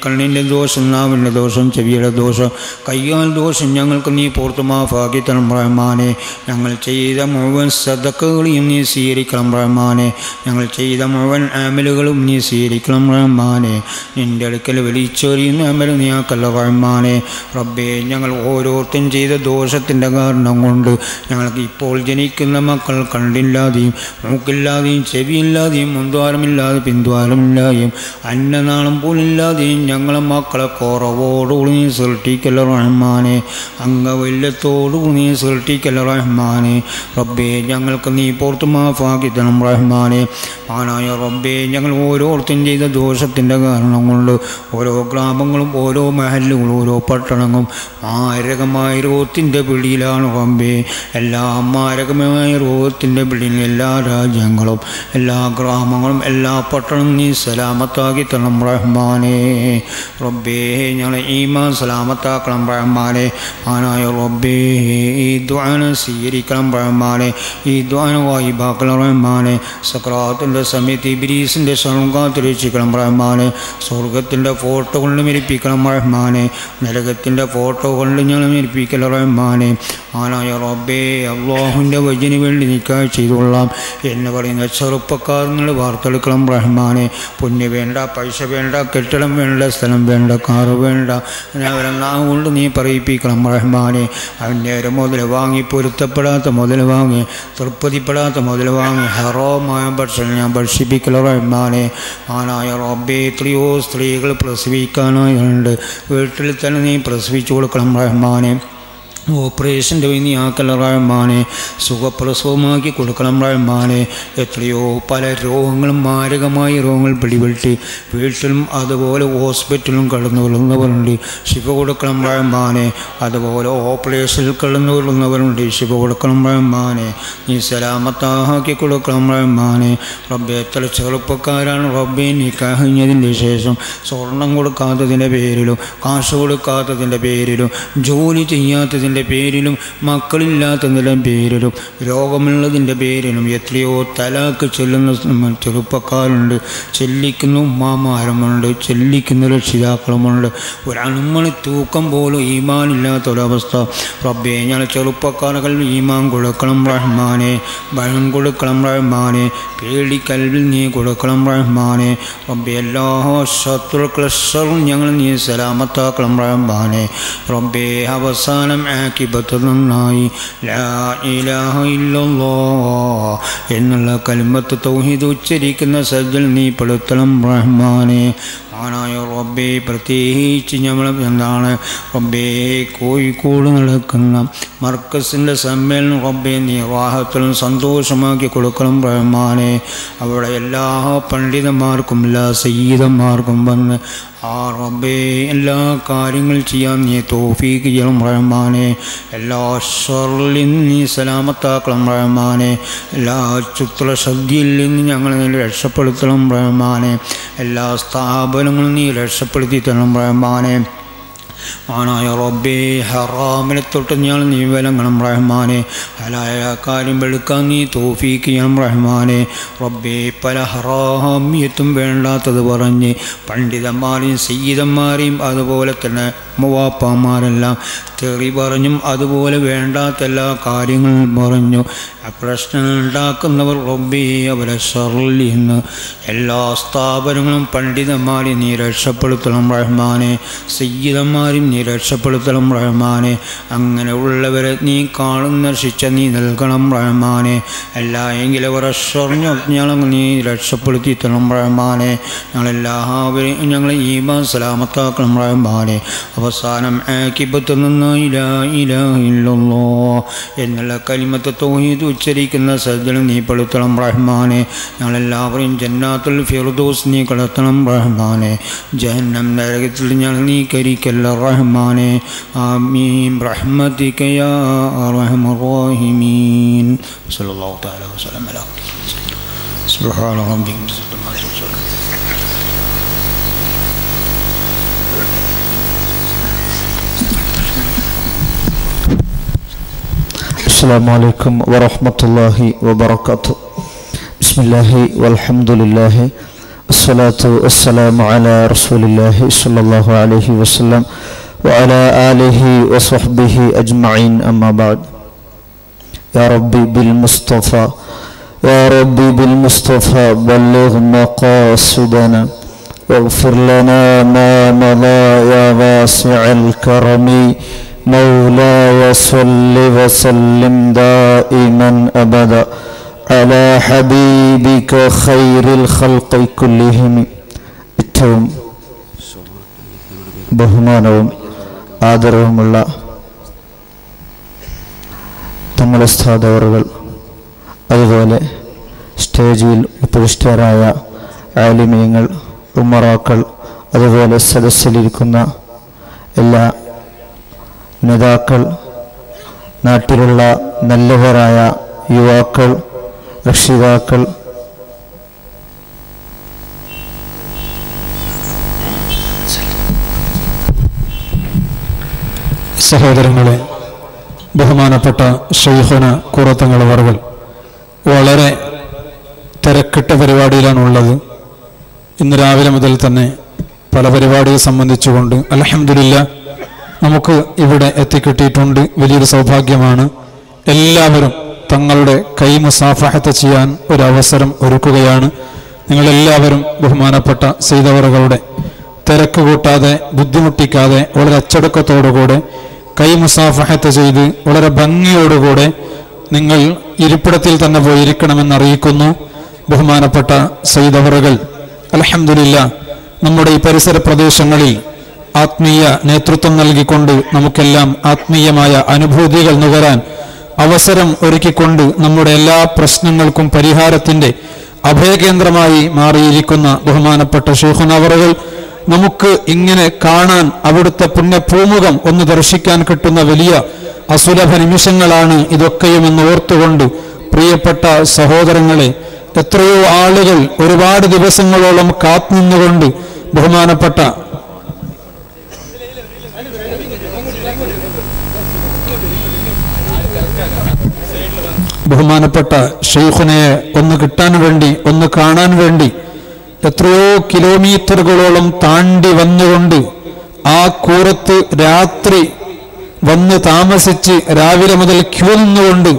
[SPEAKER 1] കണ്ണിൻ്റെ ദോഷം, നാവിൻ്റെ ദോഷം, ചെവിയുടെ ദോഷം, കയ്യാൽ ദോഷം ഞങ്ങൾക്ക് നീ പുറത്തുമാ മാഫാക്കി തരണം റഹ്മാനെ. ഞങ്ങൾ ചെയ്ത മുഴുവൻ സദഖകളെയും നീ സ്വീകരിക്കണം റഹ്മാനെ. ഞങ്ങൾ ചെയ്ത മുഴുവൻ അമലുകളും നീ സ്വീകരിക്കണം റഹ്മാനെ. നിൻ്റെ അടുക്കൽ വലിച്ചെറിയുന്ന അമൽ നീ ആക്കല്ല റഹ്മാനെ. റബ്ബേ, ഞങ്ങൾ ഓരോരുത്തരും ചെയ്ത ദോഷത്തിൻ്റെ കാരണം കൊണ്ട് ഞങ്ങൾക്ക് ഇപ്പോൾ ജനിക്കുന്ന മക്കൾ കണ്ടില്ലാതെയും മൂക്കില്ലാതെയും ചെവിയില്ലാതെയും മുൻദ്വാരമില്ലാതെ പിൻദ്വാരമില്ലാതെയും അന്നനാളം പോലില്ലാതെയും ഞങ്ങളെ മക്കളെ കുറവോടുകൂടി നീ സൃഷ്ടിക്കല്ല റഹ്മാനെ. അംഗവല്യത്തോടുകൂടി നീ സൃഷ്ടിക്കല്ല റഹ്മാനെ. റബ്ബേ, ഞങ്ങൾക്ക് നീ പുറത്ത് മാഫാക്കി തരണം റഹ്മാനെ. ആനായ റബ്ബേ, ഞങ്ങൾ ഓരോരുത്തരും ചെയ്ത ദോഷത്തിൻ്റെ കാരണം കൊണ്ട് ഓരോ ഗ്രാമങ്ങളും ഓരോ മഹല്ലുകളും ഓരോ പട്ടണങ്ങളും മാരകമായ രോഗത്തിൻ്റെ പിടിയിലാണ് റബ്ബേ. എല്ലാ മാരകമായ രോഗത്തിൻ്റെ പിടിയിൽ എല്ലാ രാജ്യങ്ങളും എല്ലാ ഗ്രാമങ്ങളും എല്ലാ പട്ടണങ്ങളും നീ സലാമത്താക്കി തരണം റഹ്മാനെ. റബ്ബേ, ഞങ്ങളെ ഈമാൻ സലാമത്താക്കണം റഹ്മാനെ. ആനായ റബ്ബേ, ഈ ദുആന സ്വീകരിക്കണം റഹ്മാനെ. ഈ ദുആന വായിബാക്കണം റഹ്മാനെ. സക്രാത്തിൻ്റെ സമയത്ത് ഇബ്ലീസിൻ്റെ ശരണം കാത്തുരക്ഷിക്കണം റഹ്മാനെ. സ്വർഗത്തിൻ്റെ ഫോട്ടോ കൊണ്ട് മരിപ്പിക്കണം റഹ്മാനെ. നരകത്തിൻ്റെ ഫോട്ടോ കൊണ്ട് ഞങ്ങൾ മരിപ്പിക്കൽ റഹ്മാനെ. ആനായ റബ്ബേ, അല്ലാഹുവിൻ്റെ വചന് വേണ്ടി നിക്കാഹ് ചെയ്തുകൊള്ളാം എന്ന് പറയുന്ന ചെറുപ്പക്കാരങ്ങൾ വാർത്തെടുക്കണം റഹ്മാനെ. പുണ്യ വേണ്ട, പൈസ വേണ്ട, കെട്ടിടം വേണ്ട, സ്ഥലം വേണ്ട, കാറ് വേണ്ട, അവരെല്ലാം കൊണ്ട് നീ പറയിപ്പിക്കണം റഹ്മാനെ. അവൻ്റെ ഒരു മുതൽ വാങ്ങി, പൊരുത്തപ്പെടാത്ത മുതൽ വാങ്ങി, തൃപ്തിപ്പെടാത്ത മുതൽ വാങ്ങി ഹറാമായ ഭക്ഷണം ഞാൻ ഭക്ഷിപ്പിക്കൽ റഹ്മാനെ. ആനായ റബ്ബേ, എത്രയോ സ്ത്രീകൾ പ്രസവിക്കാനായുണ്ട്. വീട്ടിൽ തന്നെ നീ പ്രസവിച്ചു കൊടുക്കണം റഹ്മാനെ. ഓപ്പറേഷൻ്റെ വഴി നീ ആക്കൽ റഹ്മാനെ. സുഖപ്രസവമാക്കി കൊടുക്കണം റഹ്മാനെ. എത്രയോ പല രോഗങ്ങളും മാരകമായ രോഗങ്ങൾ പിടിപെട്ട് വീട്ടിലും അതുപോലെ ഹോസ്പിറ്റലിലും കടന്നു കൊള്ളുന്നവരുണ്ട്. ശിവ കൊടുക്കണം റഹ്മാനെ. അതുപോലെ ഓപ്പറേഷനിൽ കടന്നു കൊള്ളുന്നവരുണ്ട്. ശിവ കൊടുക്കണം റഹ്മാനെ. നീ സലാമത്താക്കി കൊടുക്കണം റഹ്മാനെ. റബ്ബെ, എത്ര ചെറുപ്പക്കാരാണ് റബ്ബെ നിക്കാഹ് കഴിഞ്ഞതിൻ്റെ ശേഷം സ്വർണം കൊടുക്കാത്തതിൻ്റെ പേരിലും കാശ് കൊടുക്കാത്തതിൻ്റെ പേരിലും ജോലി ചെയ്യാത്തതിൻ്റെ പേരിലും മക്കളില്ലാത്തതിൻ്റെ പേരിലും രോഗമുള്ളതിൻ്റെ പേരിലും എത്രയോ തലാക്ക് ചെല്ലുന്ന ചെറുപ്പക്കാരുണ്ട്. ചെല്ലിക്കുന്ന ഉമ്മാമാരുമുണ്ട്, ചെല്ലിക്കുന്ന രക്ഷിതാക്കളുമുണ്ട്. ഒരു അണുമണി തൂക്കം പോലും ഈമാനില്ലാത്തൊരവസ്ഥ. റബ്ബേ, ഞങ്ങൾ ചെറുപ്പക്കാരുകൾ ഈമാൻ കൊടുക്കണം റഹ്മാനെ. ഭയം കൊടുക്കണം റഹ്മാനെ. പേടിക്കൽവിൽ നീ കൊടുക്കണം റഹ്മാനെ. റബ്ബേ, എല്ലാ ശത്രുക്കളും ഞങ്ങൾ നീ സലാമത്താക്കണം റഹ്മാനെ. റബ്ബേ, അവസാനം ആക്കിബത്ത് നന്നായി ലാ ഇലാഹ ഇല്ലല്ലാഹ് എന്നുള്ള കലിമത്ത് തൗഹീദ് ഉച്ചരിക്കുന്ന സജ്ജൽ നീ പെടുത്തണം റഹ്മാനെ. ആനായ റബ്ബേ, പ്രത്യേകിച്ച് നമ്മൾ എന്താണ് റബ്ബേ കോഴിക്കോട് നടക്കുന്ന മർക്കസിൻ്റെ സമ്മേളനം റബ്ബേ നീ റാഹത്തിലും സന്തോഷമാക്കി കൊടുക്കണം റഹ്മാനെ. അവിടെ എല്ലാ പണ്ഡിതന്മാർക്കും എല്ലാ സയ്യിദന്മാർക്കും വന്ന് ആ റബ്ബേ എല്ലാ കാര്യങ്ങൾ ചെയ്യാൻ നീ തൗഫീഖ് ചെയ്യണം റഹ്മാനെ. എല്ലാ ഷർറിൽ നീ സലാമത്താക്കണം റഹ്മാനെ. എല്ലാ ചുത്രശബ്ദിയിൽ നിന്ന് ഞങ്ങളെ രക്ഷപ്പെടുത്തണം റഹ്മാനെ. എല്ലാ സ്ഥാപനങ്ങളും നീ രക്ഷപ്പെടുത്തി തരണം റഹ്മാനെ. ആനായ റബ്ബേ, ഹറാമിനെ തൊട്ട് ഞങ്ങൾ നീ വിലങ്ങണം റഹ്മാനെ. ഹലായ കാര്യം വെളുക്കാൻ നീ തൗഫീഖ് ചെയ്യണം റഹ്മാനെ. റബ്ബേ, പല ഹറാമിയത്തും വേണ്ടാത്തത് പറഞ്ഞ് പണ്ഡിതന്മാരെയും സയ്യിദന്മാരെയും അതുപോലെ തന്നെ മുവാപ്പാമാരെല്ലാം തെറി പറഞ്ഞും അതുപോലെ വേണ്ടാത്ത എല്ലാ കാര്യങ്ങളും പറഞ്ഞു പ്രശ്നങ്ങൾ ഉണ്ടാക്കുന്നവർ റബ്ബേ അവരെ ഷർറിൽ നിന്ന് എല്ലാ സ്ഥാപനങ്ങളും പണ്ഡിതന്മാരെയും നീ രക്ഷപ്പെടുത്തണം റഹ്മാനെ. സയ്യിദന്മാരെയും നീ രക്ഷപ്പെടുത്തണം റഹ്മാനെ. അങ്ങനെയുള്ളവരെ നീ കാണുന്ന ശിക്ഷ നീ നൽകണം റഹ്മാനെ. അല്ല എങ്കിൽ അവരെ ഷർറിഞ്ഞ നീ രക്ഷപ്പെടുത്തി തരണം റഹ്മാനെ. ഞങ്ങളെല്ലാവരെയും ഞങ്ങളെ ഈമാൻ സലാമത്താക്കണം റഹ്മാനെ. അവസാനം ആക്കിബത്ത് നിന്ന് ലാ ഇലാഹ ഇല്ലല്ലാഹ് എന്നുള്ള കലിമത്ത് തൗഹീദ് ഉച്ചരിക്കുന്ന സജ്ജനം നീ പെടുത്തണം റഹ്മാനെ. ഞങ്ങളെല്ലാവരെയും ജന്നാത്തുൽ ഫിർദൗസ് നീ കടത്തണം റഹ്മാനെ. ജഹന്നം നരകത്തിൽ ഞങ്ങൾ നീ കരിക്കല്ല റഹ്മാനെ. ആമീൻ റഹ്മതിക യാ അർഹമർ റഹീമീൻ. സല്ലല്ലാഹു തആല വസല്ലം അലാ സുബ്ഹാന റബ്ബിക
[SPEAKER 2] السلام عليكم ورحمة الله وبركاته. بسم الله والحمد لله الصلاة والسلام على رسول الله صلى الله عليه وسلم وعلى آله وصحبه أجمعين أما بعد يا ربي بالمصطفى يا ربي بالمصطفى بلغ مقاصدنا واغفر لنا ما مضى يا واسع الكرم مولاي صل وسلم دائما أبدا على حبيبك خير الخلق كلهم. ഏറ്റവും ബഹുമാനവും ആദരവുമുള്ള തങ്ങൾ ഉസ്താദ് അവറുകൾ, അതുപോലെ സ്റ്റേജിൽ ഉപവിഷ്ടരായ ആലിമീങ്ങൾ, ഉമറാക്കൾ, അതുപോലെ സദസ്സിലിരിക്കുന്ന എല്ലാ നേതാക്കൾ, നാട്ടിലുള്ള നല്ലവരായ യുവാക്കൾ, രക്ഷിതാക്കൾ,
[SPEAKER 3] സഹോദരങ്ങളെ, ബഹുമാനപ്പെട്ട ശൈഖുന കൂറത്തങ്ങൾ അവർകൾ വളരെ തിരക്കിട്ട പരിപാടിയിലാണുള്ളത്. ഇന്ന് രാവിലെ മുതൽ തന്നെ പല പരിപാടിയെ സംബന്ധിച്ചുകൊണ്ട് അൽഹംദുലില്ലാ നമുക്ക് ഇവിടെ എത്തിക്കിട്ടിയിട്ടുണ്ട്. വലിയൊരു സൗഭാഗ്യമാണ്. എല്ലാവരും തങ്ങളുടെ കൈ മുസാഫഹത്ത് ചെയ്യാൻ ഒരു അവസരം ഒരുക്കുകയാണ്. നിങ്ങളെല്ലാവരും ബഹുമാനപ്പെട്ട സയ്യിദവറുകളുടെ തിരക്ക് കൂട്ടാതെ ബുദ്ധിമുട്ടിക്കാതെ വളരെ അച്ചടക്കത്തോടുകൂടെ കൈ മുസാഫഹത്ത് ചെയ്ത് വളരെ ഭംഗിയോടുകൂടെ നിങ്ങൾ ഇരിപ്പിടത്തിൽ തന്നെ പോയിരിക്കണമെന്ന് അറിയിക്കുന്നു. ബഹുമാനപ്പെട്ട സയ്യിദവറുകൾ അൽഹംദുലില്ലാ നമ്മുടെ ഈ പരിസര പ്രദേശങ്ങളിൽ ആത്മീയ നേതൃത്വം നൽകിക്കൊണ്ട് നമുക്കെല്ലാം ആത്മീയമായ അനുഭൂതികൾ നുകരാൻ അവസരം ഒരുക്കിക്കൊണ്ട് നമ്മുടെ എല്ലാ പ്രശ്നങ്ങൾക്കും പരിഹാരത്തിന്റെ അഭയകേന്ദ്രമായി മാറിയിരിക്കുന്ന ബഹുമാനപ്പെട്ട ശൈഖുന അവറുകൾ നമുക്ക് ഇങ്ങനെ കാണാൻ, അവിടുത്തെ പുണ്യഭൂമുഖം ഒന്ന് ദർശിക്കാൻ കിട്ടുന്ന വലിയ അസുലഭ നിമിഷങ്ങളാണ് ഇതൊക്കെയുമെന്ന് ഓർത്തുകൊണ്ട് പ്രിയപ്പെട്ട സഹോദരങ്ങളെ, എത്രയോ ആളുകൾ ഒരുപാട് ദിവസങ്ങളോളം കാത്തുനിന്നുകൊണ്ട് ബഹുമാനപ്പെട്ട ശൈഖുനയെ ഒന്ന് കിട്ടാൻ വേണ്ടി, ഒന്ന് കാണാൻ വേണ്ടി എത്രയോ കിലോമീറ്ററുകളോളം താണ്ടി വന്നുകൊണ്ട് ആ കൂറത്ത് രാത്രി വന്ന് താമസിച്ച് രാവിലെ മുതൽ ക്യൂ നിന്നുകൊണ്ട്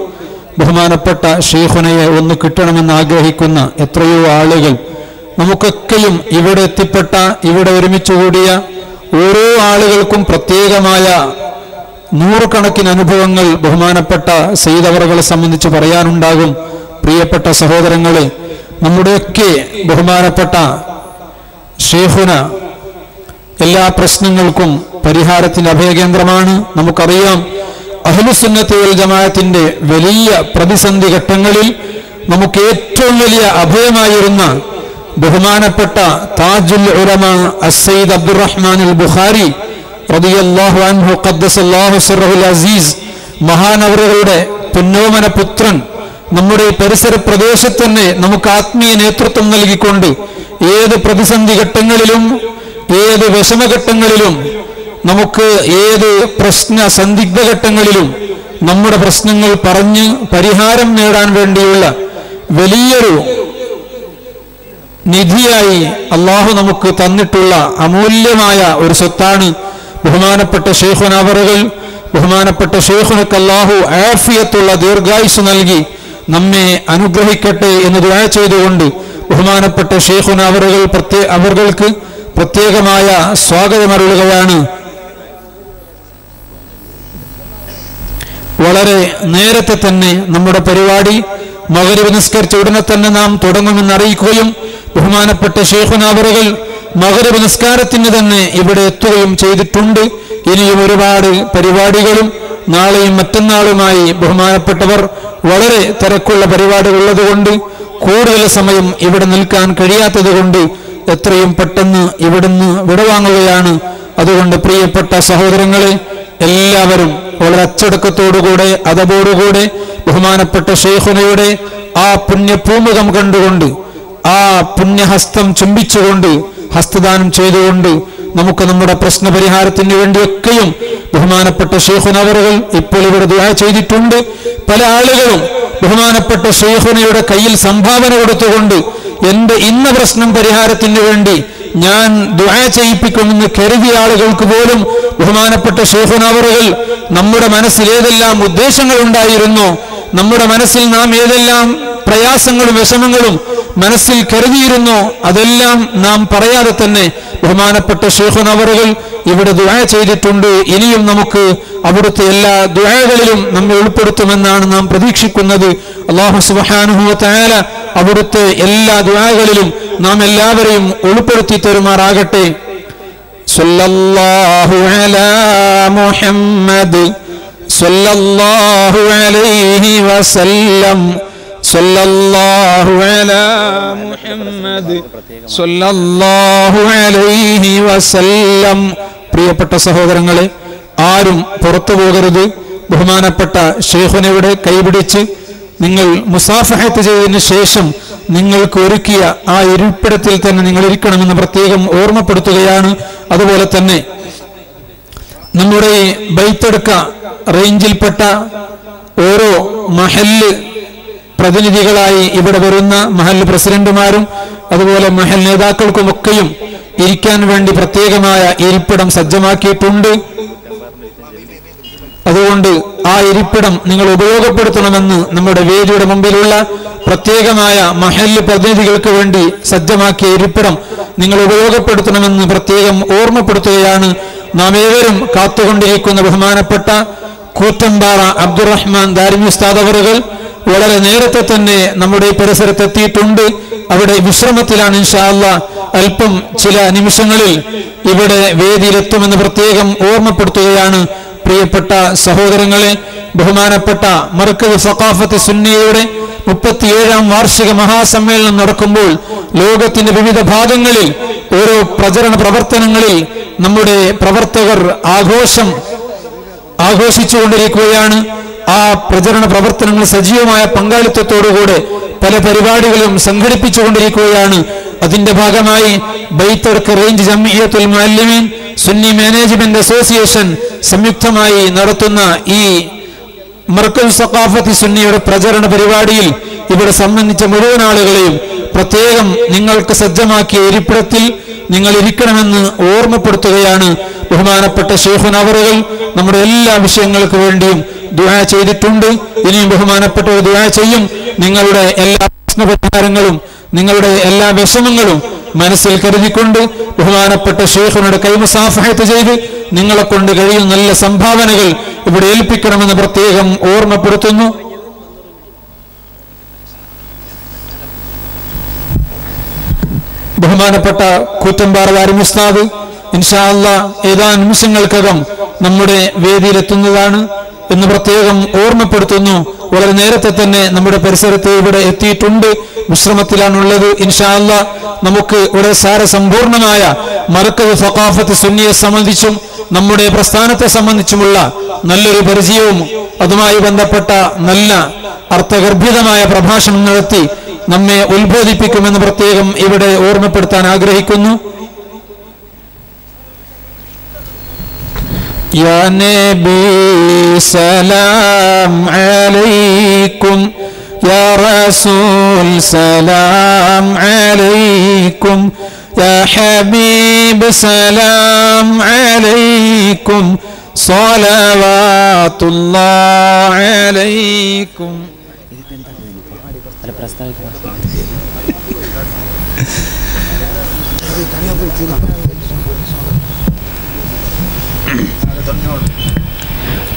[SPEAKER 3] ബഹുമാനപ്പെട്ട ശൈഖുനയെ ഒന്ന് കിട്ടണമെന്ന് ആഗ്രഹിക്കുന്ന എത്രയോ ആളുകൾ, നമുക്കൊക്കെയും ഇവിടെ എത്തിപ്പെട്ട, ഇവിടെ ഒരുമിച്ച് കൂടിയ ഓരോ ആളുകൾക്കും പ്രത്യേകമായ നൂറുകണക്കിന് അനുഭവങ്ങൾ ബഹുമാനപ്പെട്ട സയ്യിദവറുകളെ സംബന്ധിച്ച് പറയാനുണ്ടാകും. പ്രിയപ്പെട്ട സഹോദരങ്ങളെ, നമ്മുടെയൊക്കെ ബഹുമാനപ്പെട്ട ശൈഖുന എല്ലാ പ്രശ്നങ്ങൾക്കും പരിഹാരത്തിന്റെ അഭയകേന്ദ്രമാണ്. നമുക്കറിയാം, അഹ്ലുസുന്നത്ത് വൽ ജമാഅത്തിന്റെ വലിയ പ്രതിസന്ധി ഘട്ടങ്ങളിൽ നമുക്ക് ഏറ്റവും വലിയ അഭയമായിരുന്ന ബഹുമാനപ്പെട്ട താജുൽ ഉലമ അസ്സയ്യിദ് അബ്ദുറഹ്മാൻ അൽ ബുഖാരി റളിയല്ലാഹു അൻഹു ഖദ്ദസല്ലാഹു സിർറഹുൽ അസീസ് മഹാനവറുകളുടെ പുന്നോമന പുത്രൻ നമ്മുടെ പരിസര പ്രദേശത്ത് തന്നെ നമുക്ക് ആത്മീയ നേതൃത്വം നൽകിക്കൊണ്ട് ഏത് പ്രതിസന്ധി ഘട്ടങ്ങളിലും, ഏത് വിഷമഘട്ടങ്ങളിലും, നമുക്ക് ഏത് പ്രശ്ന സന്ദിഗ്ധ ഘട്ടങ്ങളിലും നമ്മുടെ പ്രശ്നങ്ങൾ പറഞ്ഞ് പരിഹാരം നേടാൻ വേണ്ടിയുള്ള വലിയൊരു നിധിയായി അള്ളാഹു നമുക്ക് തന്നിട്ടുള്ള അമൂല്യമായ ഒരു സ്വത്താണ് ബഹുമാനപ്പെട്ട ശൈഖുന അവറുകൾ. ബഹുമാനപ്പെട്ട ശൈഖുനക്ക് അള്ളാഹു ആഫിയത്തുള്ള ദീർഘായുസ് നൽകി നമ്മെ അനുഗ്രഹിക്കട്ടെ എന്ന് ദുആ ചെയ്തുകൊണ്ട് ബഹുമാനപ്പെട്ട ശൈഖുന അവറുകൾ അവർക്ക് പ്രത്യേകമായ സ്വാഗതമരുളുകയാണ്. വളരെ നേരത്തെ തന്നെ നമ്മുടെ പരിപാടി മഗ്‌രിബ് നിസ്കരിച്ച ഉടനെ തന്നെ നാം തുടങ്ങുമെന്ന് അറിയിക്കുകയും ബഹുമാനപ്പെട്ട ശൈഖുന അവറുകൾ മഗ്‌രിബ് നിസ്കാരത്തിന് തന്നെ ഇവിടെ എത്തുകയും ചെയ്തിട്ടുണ്ട്. ഇനിയും ഒരുപാട് പരിപാടികളും നാളെയും മറ്റന്നാളുമായി ബഹുമാനപ്പെട്ടവർ വളരെ തിരക്കുള്ള പരിപാടികൾ ഉള്ളതുകൊണ്ട് കൂടുതൽ സമയം ഇവിടെ നിൽക്കാൻ കഴിയാത്തത് കൊണ്ട് എത്രയും പെട്ടെന്ന് ഇവിടുന്ന് വിടവാങ്ങുകയാണ്. അതുകൊണ്ട് പ്രിയപ്പെട്ട സഹോദരങ്ങളെ, എല്ലാവരും വളരെ അച്ചടക്കത്തോടുകൂടെ അതബോടുകൂടെ ബഹുമാനപ്പെട്ട ശൈഖുനയുടെ ആ പുണ്യഭൂമുഖം കണ്ടുകൊണ്ട്, ആ പുണ്യഹസ്തം ചുംബിച്ചുകൊണ്ട്, ഹസ്തദാനം ചെയ്തുകൊണ്ട് നമുക്ക് നമ്മുടെ പ്രശ്നപരിഹാരത്തിന് വേണ്ടിയൊക്കെയും ബഹുമാനപ്പെട്ട ശൈഖുന അവറുകൾ ഇപ്പോൾ ഇവിടെ ദുആ ചെയ്തിട്ടുണ്ട്. പല ആളുകളും ബഹുമാനപ്പെട്ട ശൈഖുനയുടെ കയ്യിൽ സംഭാവന കൊടുത്തുകൊണ്ട് എന്റെ ഇന്ന പ്രശ്നം പരിഹാരത്തിന് വേണ്ടി ഞാൻ ദുആ ചെയ്യിപ്പിക്കുമെന്ന് കരുതിയ ആളുകൾക്ക് പോലും ബഹുമാനപ്പെട്ട ശൈഖുനാ അവറുകൾ നമ്മുടെ മനസ്സിൽ ഏതെല്ലാം ഉദ്ദേശങ്ങൾ ഉണ്ടായിരുന്നോ, നമ്മുടെ മനസ്സിൽ നാം ഏതെല്ലാം പ്രയാസങ്ങളും വിഷമങ്ങളും മനസ്സിൽ കരുതിയിരുന്നോ, അതെല്ലാം നാം പറയാതെ തന്നെ ബഹുമാനപ്പെട്ട ശൈഖുനാ അവറുകൾ ഇവിടെ ദുആ ചെയ്തിട്ടുണ്ട്. ഇനിയും നമുക്ക് അവിടുത്തെ എല്ലാ ദുആകളിലും നമ്മെ ഉൾപ്പെടുത്തുമെന്നാണ് നാം പ്രതീക്ഷിക്കുന്നത്. അല്ലാഹു സുബ്ഹാനഹു വ തആല അവിടുത്തെ എല്ലാ ദുആകളിലും നാം എല്ലാവരെയും ഉൾപ്പെടുത്തി തരുമാറാകട്ടെ. സല്ലല്ലാഹു അലാ മുഹമ്മദ് സല്ലല്ലാഹു അലൈഹി വസല്ലം സല്ലല്ലാഹു അലാ മുഹമ്മദ് സല്ലല്ലാഹു അലൈഹി വസല്ലം. പ്രിയപ്പെട്ട സഹോദരങ്ങളെ, ആരും പുറത്തു പോകരുത്. ബഹുമാനപ്പെട്ട ശൈഖുനയുടെ കൈപിടിച്ച് നിങ്ങൾ മുസാഫഹത്ത് ചെയ്തതിന് ശേഷം നിങ്ങൾക്ക് ഒരുക്കിയ ആ ഇരിപ്പിടത്തിൽ തന്നെ നിങ്ങൾ ഇരിക്കണമെന്ന് പ്രത്യേകം ഓർമ്മപ്പെടുത്തുകയാണ്. അതുപോലെ തന്നെ നമ്മുടെ ഈ ബൈത്തെടുക്ക റേഞ്ചിൽപ്പെട്ട ഓരോ മഹല്ല് പ്രതിനിധികളായി ഇവിടെ വരുന്ന മഹല്ല് പ്രസിഡന്റുമാരും അതുപോലെ മഹൽ നേതാക്കൾക്കുമൊക്കെയും ഇരിക്കാൻ വേണ്ടി പ്രത്യേകമായ ഇരിപ്പിടം സജ്ജമാക്കിയിട്ടുണ്ട്. അതുകൊണ്ട് ആ ഇരിപ്പിടം നിങ്ങൾ ഉപയോഗപ്പെടുത്തണമെന്ന് നമ്മുടെ വേദിയുടെ മുമ്പിലുള്ള പ്രത്യേകമായ മഹല്ല് പ്രതിനിധികൾക്ക് വേണ്ടി സജ്ജമാക്കിയ ഇരിപ്പിടം നിങ്ങൾ ഉപയോഗപ്പെടുത്തണമെന്ന് പ്രത്യേകം ഓർമ്മപ്പെടുത്തുകയാണ്. നാം ഏവരും കാത്തുകൊണ്ടിരിക്കുന്ന ബഹുമാനപ്പെട്ട കൂറ്റമ്പാറ അബ്ദുറഹ്മാൻ ദാരിമി ഉസ്താദ് അവറുകൾ വളരെ നേരത്തെ തന്നെ നമ്മുടെ ഈ പരിസരത്തെത്തിയിട്ടുണ്ട്. അവിടെ വിശ്രമത്തിലാണ്. ഇൻഷാ അല്ലാഹ് അല്പം ചില നിമിഷങ്ങളിൽ ഇവിടെ വേദിയിലെത്തുമെന്ന് പ്രത്യേകം ഓർമ്മപ്പെടുത്തുകയാണ്. പ്രിയപ്പെട്ട സഹോദരങ്ങളെ, ബഹുമാനപ്പെട്ട മർക്കസ് സഖാഫത്ത് സുന്നിയയുടെ 37ാം വാർഷിക മഹാസമ്മേളനം നടക്കുമ്പോൾ ലോകത്തിന്റെ വിവിധ ഭാഗങ്ങളിൽ ഓരോ പ്രചരണ പ്രവർത്തനങ്ങളിൽ നമ്മുടെ പ്രവർത്തകർ ആഘോഷിച്ചുകൊണ്ടിരിക്കുകയാണ്. ആ പ്രചരണ പ്രവർത്തനങ്ങൾ സജീവമായ പങ്കാളിത്തത്തോടുകൂടെ പല പരിപാടികളും സംഘടിപ്പിച്ചുകൊണ്ടിരിക്കുകയാണ്. അതിന്റെ ഭാഗമായി ബൈത്തർക്ക range Jamiyyathul Muallimeen Sunni management association സംയുക്തമായി നടത്തുന്ന ഈ മർക്കസ് സഖാഫത്ത് സുന്നിയുടെ പ്രചരണ പരിപാടിയിൽ ഇവിടെ സംബന്ധിച്ച മുഴുവൻ ആളുകളെയും പ്രത്യേകം നിങ്ങൾക്ക് സജ്ജമാക്കിയ ഇരിപ്പിടത്തിൽ നിങ്ങൾ ഇരിക്കണമെന്ന് ഓർമ്മപ്പെടുത്തുകയാണ്. ബഹുമാനപ്പെട്ട ശൈഖുനാ അവറുകൾ നമ്മുടെ എല്ലാ വിഷയങ്ങൾക്ക് വേണ്ടിയും ദുആ ചെയ്തിട്ടുണ്ട്. ഇനിയും ബഹുമാനപ്പെട്ടവർ ദുആ ചെയ്യും. നിങ്ങളുടെ എല്ലാ പ്രശ്നപരിഹാരങ്ങളും നിങ്ങളുടെ എല്ലാ വിഷമങ്ങളും മനസ്സിൽ കരുതിക്കൊണ്ട് ബഹുമാനപ്പെട്ട ശൈഖുനയുടെ കൈമുസാഫഹത്ത് ചെയ്ത് നിങ്ങളെ കൊണ്ട് കഴിയുന്ന നല്ല സംഭാവനകൾ ഇവിടെ ഏൽപ്പിക്കണമെന്ന് പ്രത്യേകം ഓർമ്മപ്പെടുത്തുന്നു. ബഹുമാനപ്പെട്ട കൂറ്റമ്പാറ ദാരിമി ഉസ്താദ് ഇൻഷാ അല്ലാഹ് ഏതാനും നിമിഷങ്ങൾക്കകം നമ്മുടെ വേദിയിലെത്തുന്നതാണ് എന്ന് പ്രത്യേകം ഓർമ്മപ്പെടുത്തുന്നു. വളരെ നേരത്തെ തന്നെ നമ്മുടെ പരിസരത്ത് ഇവിടെ എത്തിയിട്ടുണ്ട്. വിശ്രമത്തിലാണുള്ളത്. ഇൻഷാ അല്ലാഹ് നമുക്ക് ഇവിടെ സാരസമ്പൂർണമായ മർക്കസ് സഖാഫത്ത് സുന്നിയെ സംബന്ധിച്ചും നമ്മുടെ പ്രസ്ഥാനത്തെ സംബന്ധിച്ചുമുള്ള നല്ലൊരു പരിചയവും അതുമായി ബന്ധപ്പെട്ട നല്ല അർത്ഥഗർഭിതമായ പ്രഭാഷണം നടത്തി നമ്മെ ഉത്ബോധിപ്പിക്കുമെന്ന് പ്രത്യേകം ഇവിടെ ഓർമ്മപ്പെടുത്താൻ ആഗ്രഹിക്കുന്നു. يا نبي سلام عليكم يا رسول سلام عليكم يا حبيب سلام عليكم صلوات الله عليكم.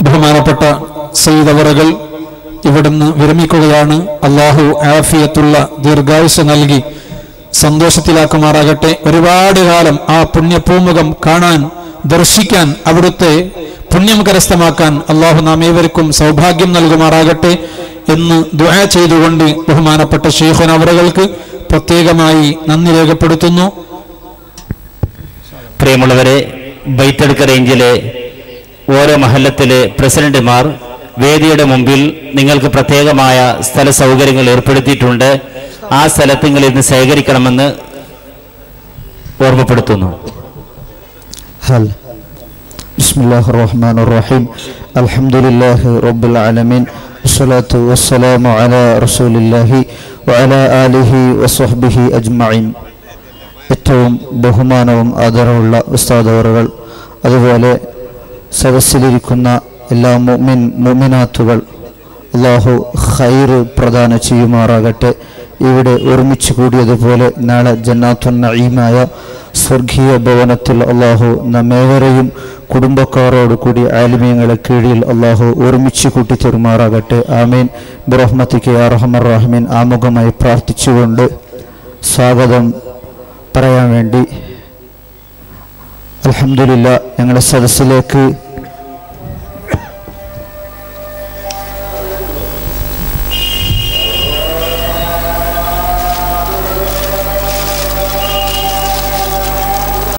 [SPEAKER 3] ബഹുമാനപ്പെട്ട സയ്യിദ് അവറുകൾ ഇവിടുന്ന് വിരമിക്കുകയാണ്. അള്ളാഹു ആഫിയത്തുള്ള ദീർഘായുസ് നൽകി സന്തോഷത്തിലാക്കുമാറാകട്ടെ. ഒരുപാട് കാലം ആ പുണ്യപൂമുഖം കാണാൻ ദർശിക്കാൻ അവിടുത്തെ പുണ്യം കരസ്ഥമാക്കാൻ അള്ളാഹു നാം ഏവർക്കും സൗഭാഗ്യം നൽകുമാറാകട്ടെ എന്ന് ദുആ ചെയ്തുകൊണ്ട് ബഹുമാനപ്പെട്ട ശൈഖുനാ അവറുകൾക്ക് പ്രത്യേകമായി നന്ദി രേഖപ്പെടുത്തുന്നു.
[SPEAKER 4] പ്രിയമുള്ളവരെ, ബൈത്തെടുക്ക റേഞ്ചിലെ ഓരോ മഹല്ലത്തിലെ പ്രസിഡന്റുമാർ വേദിയുടെ മുമ്പിൽ നിങ്ങൾക്ക് പ്രത്യേകമായ സ്ഥല സൗകര്യങ്ങൾ ഏർപ്പെടുത്തിയിട്ടുണ്ട്. ആ സ്ഥലത്ത് നിങ്ങൾ ഇന്ന് സഹകരിക്കണമെന്ന് ഓർമ്മപ്പെടുത്തുന്നു.
[SPEAKER 2] ബിസ്മില്ലാഹിർ റഹ്മാനിർ റഹീം. അൽഹംദുലില്ലാഹി റബ്ബിൽ ആലമീൻ. വസ്സലാത്തു വസ്സലാമു അലാ റസൂലില്ലാഹി വഅലാ ആലിഹി വസ്വഹ്ബിഹി അജ്മഈൻ. ഏറ്റവും ബഹുമാനവും ആദരവുള്ള ഉസ്താദ് അവറുകൾ, അതുപോലെ സദസ്സിലിരിക്കുന്ന എല്ലാ മുഅ്മിനാത്തുകൾ അല്ലാഹു ഖൈർ പ്രദാനം ചെയ്യുമാറാകട്ടെ. ഇവിടെ ഒരുമിച്ച് കൂടിയതുപോലെ നാളെ ജന്നാത്തുൻ നഈമായ സ്വർഗീയ ഭവനത്തിൽ അല്ലാഹു നമ്മേവരെയും കുടുംബക്കാരോട് കൂടി ആലിമീങ്ങളെ കീഴിൽ അല്ലാഹു ഒരുമിച്ച് കൂട്ടി തരുമാറാകട്ടെ. ആമീൻ ബിറഹ്മതിക യാ അർഹമർ റഹീമീൻ. ആമുഖമായി പ്രാർത്ഥിച്ചുകൊണ്ട് സ്വാഗതം പറയാൻ വേണ്ടി അൽഹംദുലില്ലാ ഞങ്ങളുടെ സദസ്സിലേക്ക്